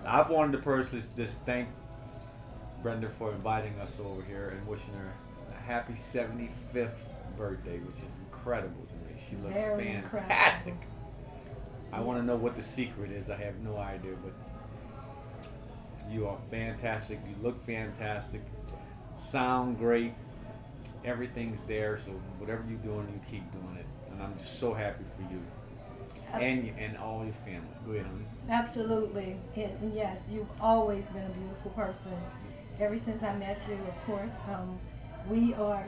I wanted to personally just thank Brenda for inviting us over here and wishing her a happy 75th birthday, which is incredible to me. She looks fantastic. I want to know what the secret is. I have no idea, but You are fantastic. You look fantastic. Sound great. Everything's there. So whatever you're doing, you keep doing it. And I'm just so happy for you and all your family. Go ahead, honey. Absolutely. And yes, you've always been a beautiful person. Ever since I met you, of course, we are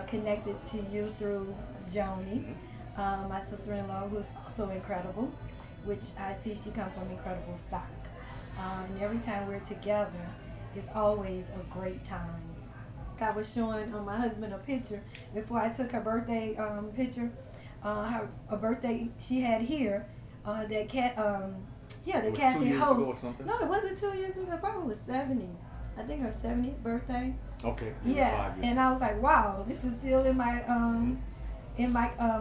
connected to you through Joni, my sister-in-law, who's also incredible, which I see she comes from incredible stock. And every time we're together, it's always a great time. I was showing my husband a picture before I took her birthday picture. A birthday she had here. That cat, that Kathy host. No, it wasn't 2 years ago. It probably was 70. I think her 70th birthday. Okay. Yeah, and I was like, wow, this is still in my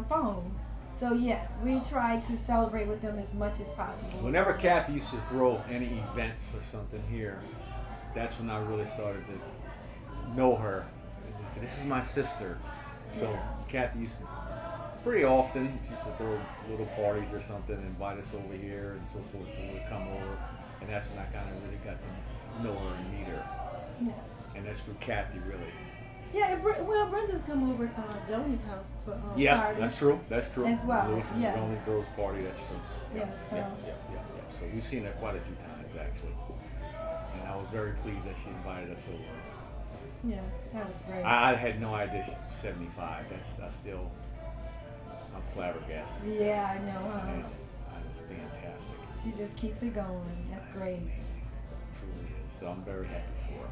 phone. So yes, we try to celebrate with them as much as possible. Whenever Kathy used to throw any events or something here, that's when I really started to know her. And say, this is my sister. So Kathy used to, pretty often, she used to throw little parties or something and invite us over here and so forth. So we'd come over, and that's when I kind of really got to know her and meet her. Yes. And that's through Kathy, really. Yeah, Brenda's come over at Joni's house for yes, parties. that's true. That's true. As well, Lewis and yes. Joni throws party. That's true. Yes, Yeah. So we've seen her quite a few times actually, and I was very pleased that she invited us over. Yeah, that was great. I had no idea she was 75. I'm flabbergasted. Yeah, I know, huh? Yeah, it's fantastic. She just keeps it going. That's great. Amazing. It truly is. So I'm very happy for her.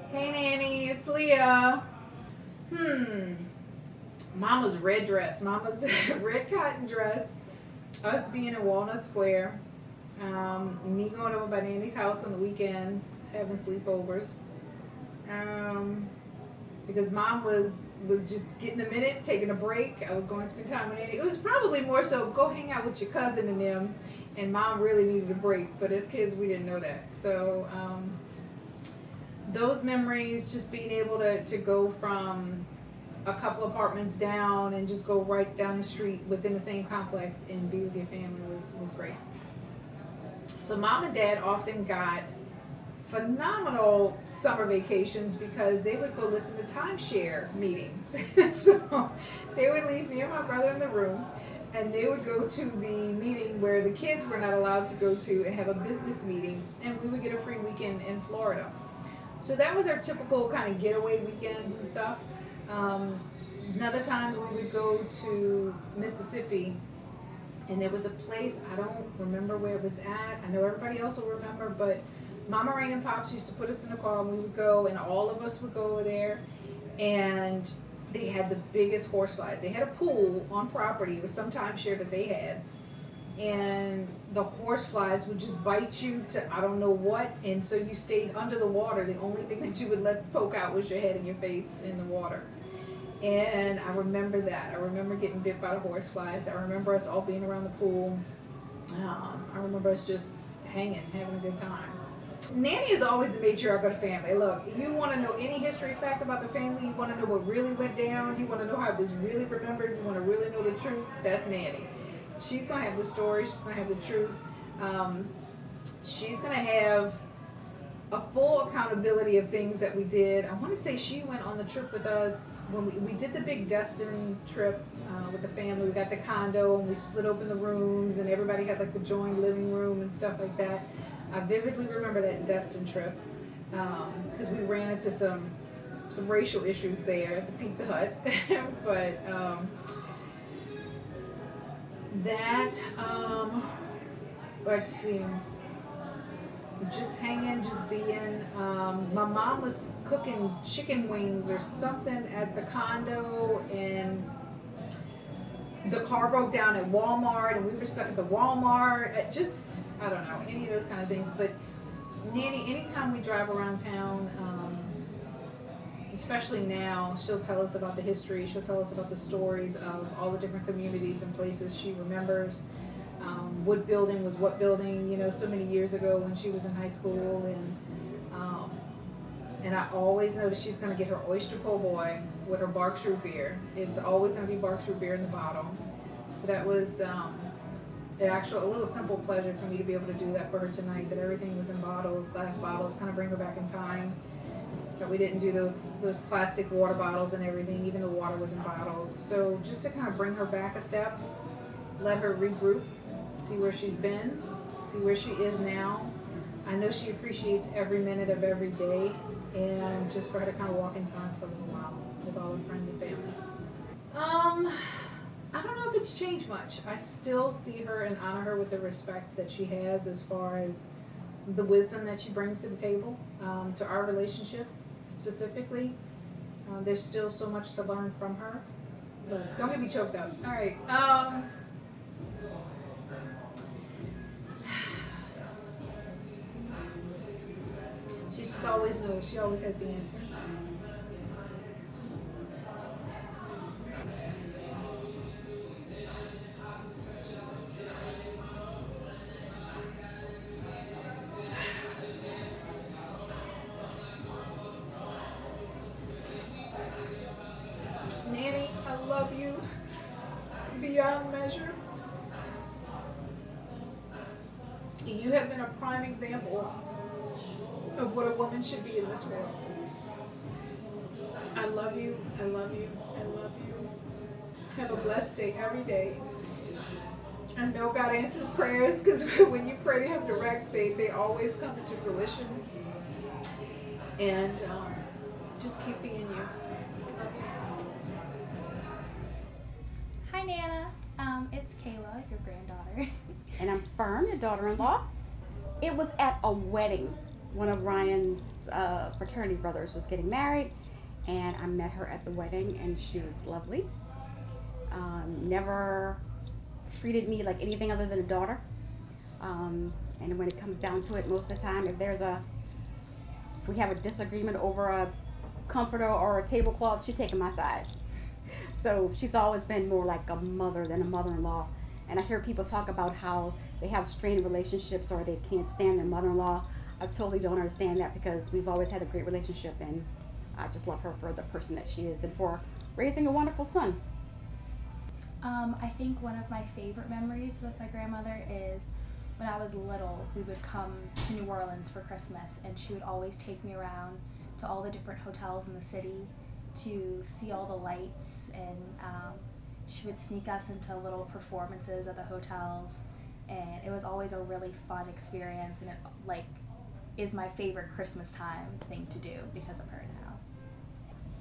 Hey Nanny, it's Leah. Mama's red dress. Mama's red cotton dress. Us being in Walnut Square. Me going over by Nanny's house on the weekends, having sleepovers. Because Mom was just getting a minute, taking a break. I was going to spend time with Nanny. It was probably more so go hang out with your cousin and them. And Mom really needed a break. But as kids, we didn't know that. So those memories, just being able to go from a couple apartments down and just go right down the street within the same complex and be with your family was great. So Mom and Dad often got phenomenal summer vacations because they would go listen to timeshare meetings. So they would leave me and my brother in the room, and they would go to the meeting where the kids were not allowed to go to and have a business meeting, and we would get a free weekend in Florida. So that was our typical kind of getaway weekends and stuff. Another time we would go to Mississippi, and there was a place, I don't remember where it was at. I know everybody else will remember, but Mama Rain and Pops used to put us in a car and we would go, and all of us would go over there, and they had the biggest horseflies. They had a pool on property. It was some timeshare that they had. And the horseflies would just bite you to I don't know what, and so you stayed under the water. The only thing that you would let poke out was your head and your face in the water. And I remember that. I remember getting bit by the horseflies. I remember us all being around the pool. I remember us just hanging, having a good time. Nanny is always the matriarch of the family. Look, you want to know any history fact about the family, you want to know what really went down, you want to know how it was really remembered, you want to really know the truth, that's Nanny. She's going to have the story. She's going to have the truth. She's going to have a full accountability of things that we did. I want to say she went on the trip with us when we did the big Destin trip with the family. We got the condo and we split open the rooms and everybody had like the joint living room and stuff like that. I vividly remember that Destin trip because we ran into some racial issues there at the Pizza Hut. But let's see, just hanging, just being, my mom was cooking chicken wings or something at the condo, and the car broke down at Walmart, and we were stuck at the Walmart, I don't know, any of those kind of things. But Nanny, anytime we drive around town, especially now, she'll tell us about the history, she'll tell us about the stories of all the different communities and places she remembers. What building was what building, so many years ago when she was in high school. And I always know that she's going to get her Oyster Po' Boy with her Barks Root beer. It's always going to be Barks Root beer in the bottle. So that was a little simple pleasure for me to be able to do that for her tonight, that everything was in bottles, glass bottles, kind of bring her back in time. That we didn't do those plastic water bottles and everything, even the water was in bottles. So just to kind of bring her back a step, let her regroup, see where she's been, see where she is now. I know she appreciates every minute of every day, and just for her to kind of walk in time for a little while with all her friends and family. I don't know if it's changed much. I still see her and honor her with the respect that she has as far as the wisdom that she brings to the table, to our relationship specifically. There's still so much to learn from her. But don't get me choked up. All right. She just always knows. She always has the answer. Nanny, I love you beyond measure. You have been a prime example of what a woman should be in this world. I love you, I love you, I love you. Have a blessed day every day. I know God answers prayers, because when you pray to Him direct, they always come into fruition. And just keep being you. Love you. Hi, Nana. It's Kayla, your granddaughter. And I'm Fern, your daughter-in-law. It was at a wedding. One of Ryan's fraternity brothers was getting married, and I met her at the wedding, and she was lovely. Never treated me like anything other than a daughter. And when it comes down to it, most of the time, if we have a disagreement over a comforter or a tablecloth, she's taking my side. So she's always been more like a mother than a mother-in-law. And I hear people talk about how they have strained relationships or they can't stand their mother-in-law. I totally don't understand that, because we've always had a great relationship, and I just love her for the person that she is and for raising a wonderful son. I think one of my favorite memories with my grandmother is when I was little, we would come to New Orleans for Christmas, and she would always take me around to all the different hotels in the city to see all the lights, and she would sneak us into little performances at the hotels, and it was always a really fun experience, and it is my favorite Christmas time thing to do because of her now.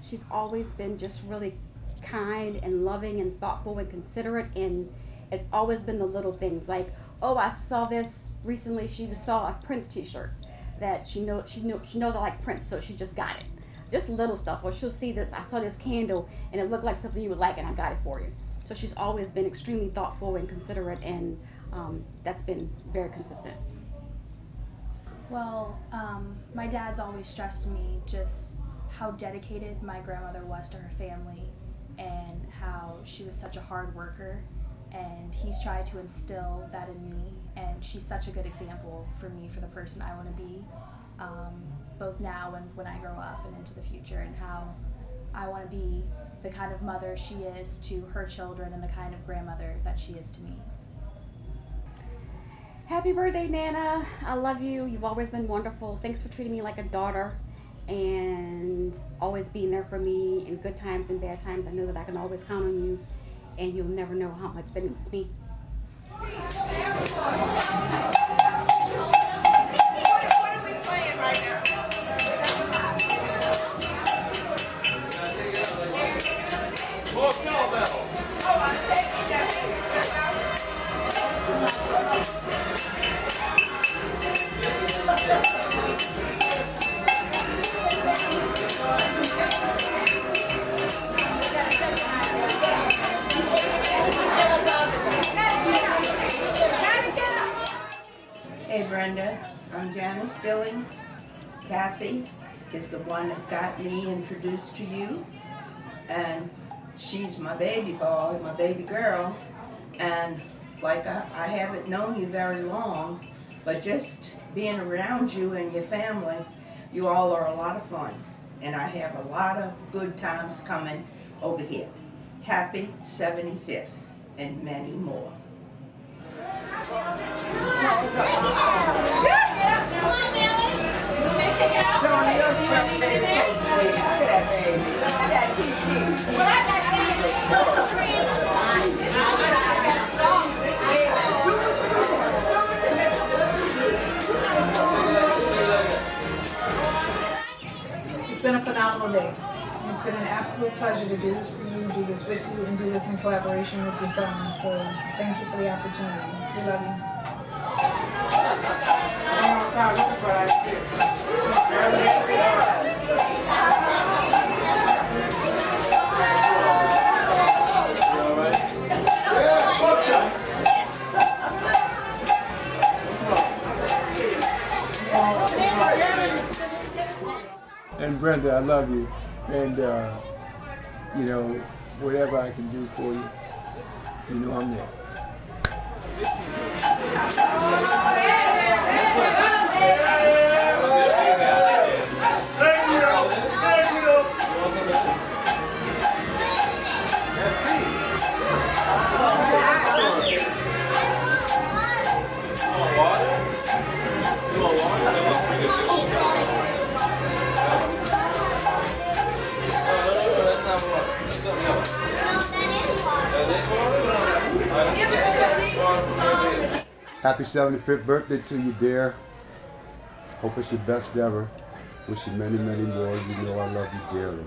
She's always been just really kind and loving and thoughtful and considerate, and it's always been the little things like, oh, I saw this recently, she saw a Prince t-shirt that she knows I like Prince, so she just got it. Just little stuff, or she'll see this, I saw this candle and it looked like something you would like and I got it for you. So she's always been extremely thoughtful and considerate, and that's been very consistent. Well, my dad's always stressed to me just how dedicated my grandmother was to her family and how she was such a hard worker, and he's tried to instill that in me, and she's such a good example for me for the person I want to be, both now and when I grow up and into the future, and how I want to be the kind of mother she is to her children and the kind of grandmother that she is to me. Happy birthday, Nana. I love you. You've always been wonderful. Thanks for treating me like a daughter and always being there for me in good times and bad times. I know that I can always count on you, and you'll never know how much that means to me. Hey Brenda, I'm Janice Billings. Kathy is the one that got me introduced to you, and she's my baby boy, my baby girl, and like I haven't known you very long, but just being around you and your family, you all are a lot of fun, and I have a lot of good times coming over here. Happy 75th and many more. It's been a phenomenal day. It's been an absolute pleasure to do this for you, do this with you, and do this in collaboration with your son. So thank you for the opportunity. We love you. And Brenda, I love you. And, you know, whatever I can do for you, you know I'm there. Happy 75th birthday to you, dear. Hope it's your best ever. Wish you many, many more. You know I love you dearly.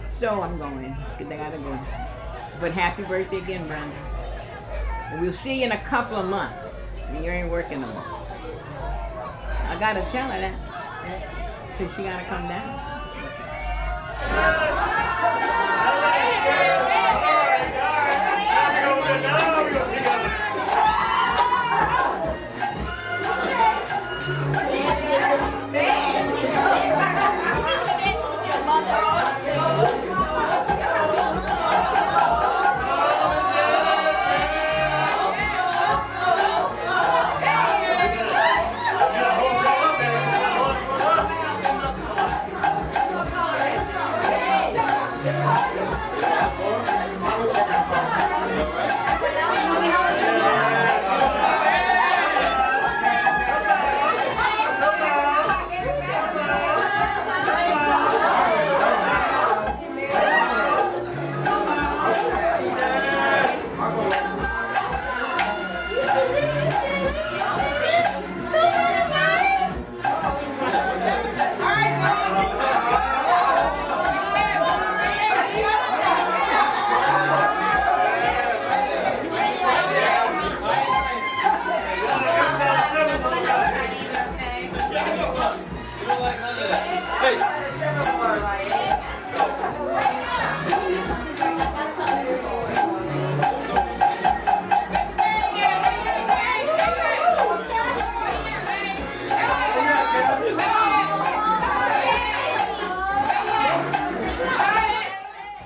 So I'm going, because I gotta go. But happy birthday again, Brenda. And we'll see you in a couple of months. You ain't working no more. I gotta tell her that, because she gotta come down.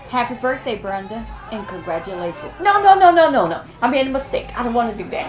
Happy birthday, Brenda, and congratulations. No. I made a mistake. I don't want to do that.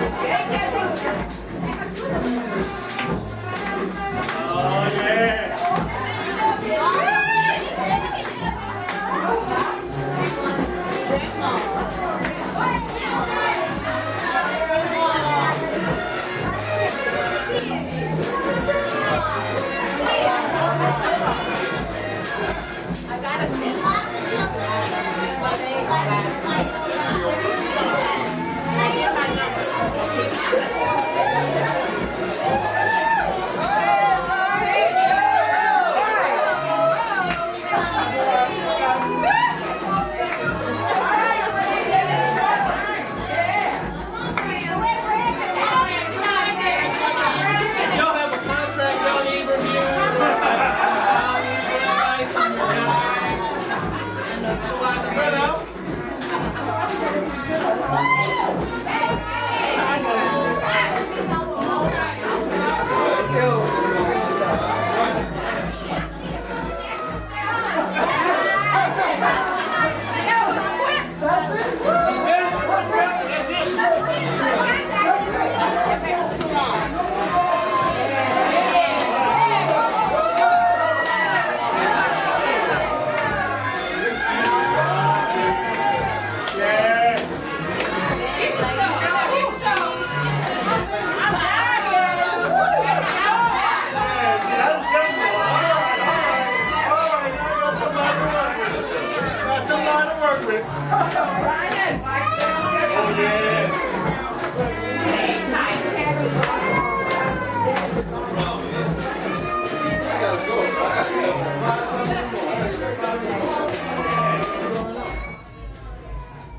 Oh, yeah. Y'all have a contract y'all need reviewed. Spread out.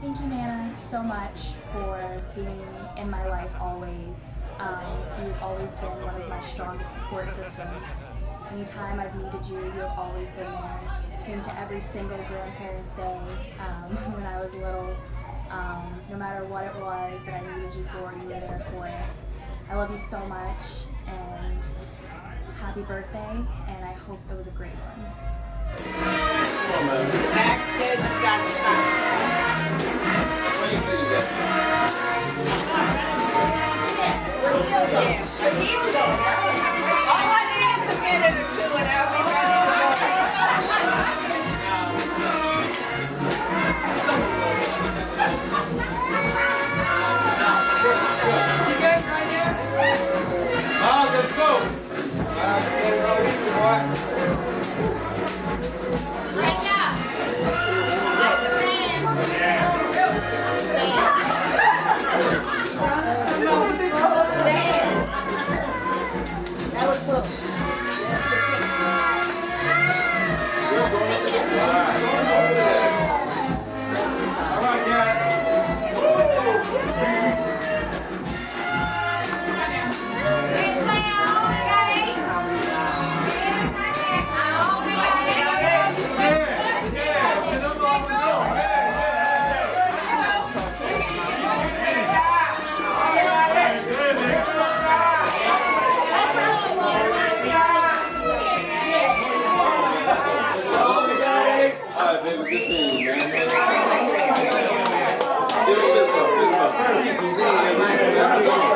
Thank you, Nana, so much for being in my life always. You've always been one of my strongest support systems. Anytime I've needed you, you've always been there. Came to every single Grandparents' Day when I was little. No matter what it was that I needed you for, you were there for it. I love you so much, and happy birthday, and I hope it was a great one. Let's go. That was close. Good.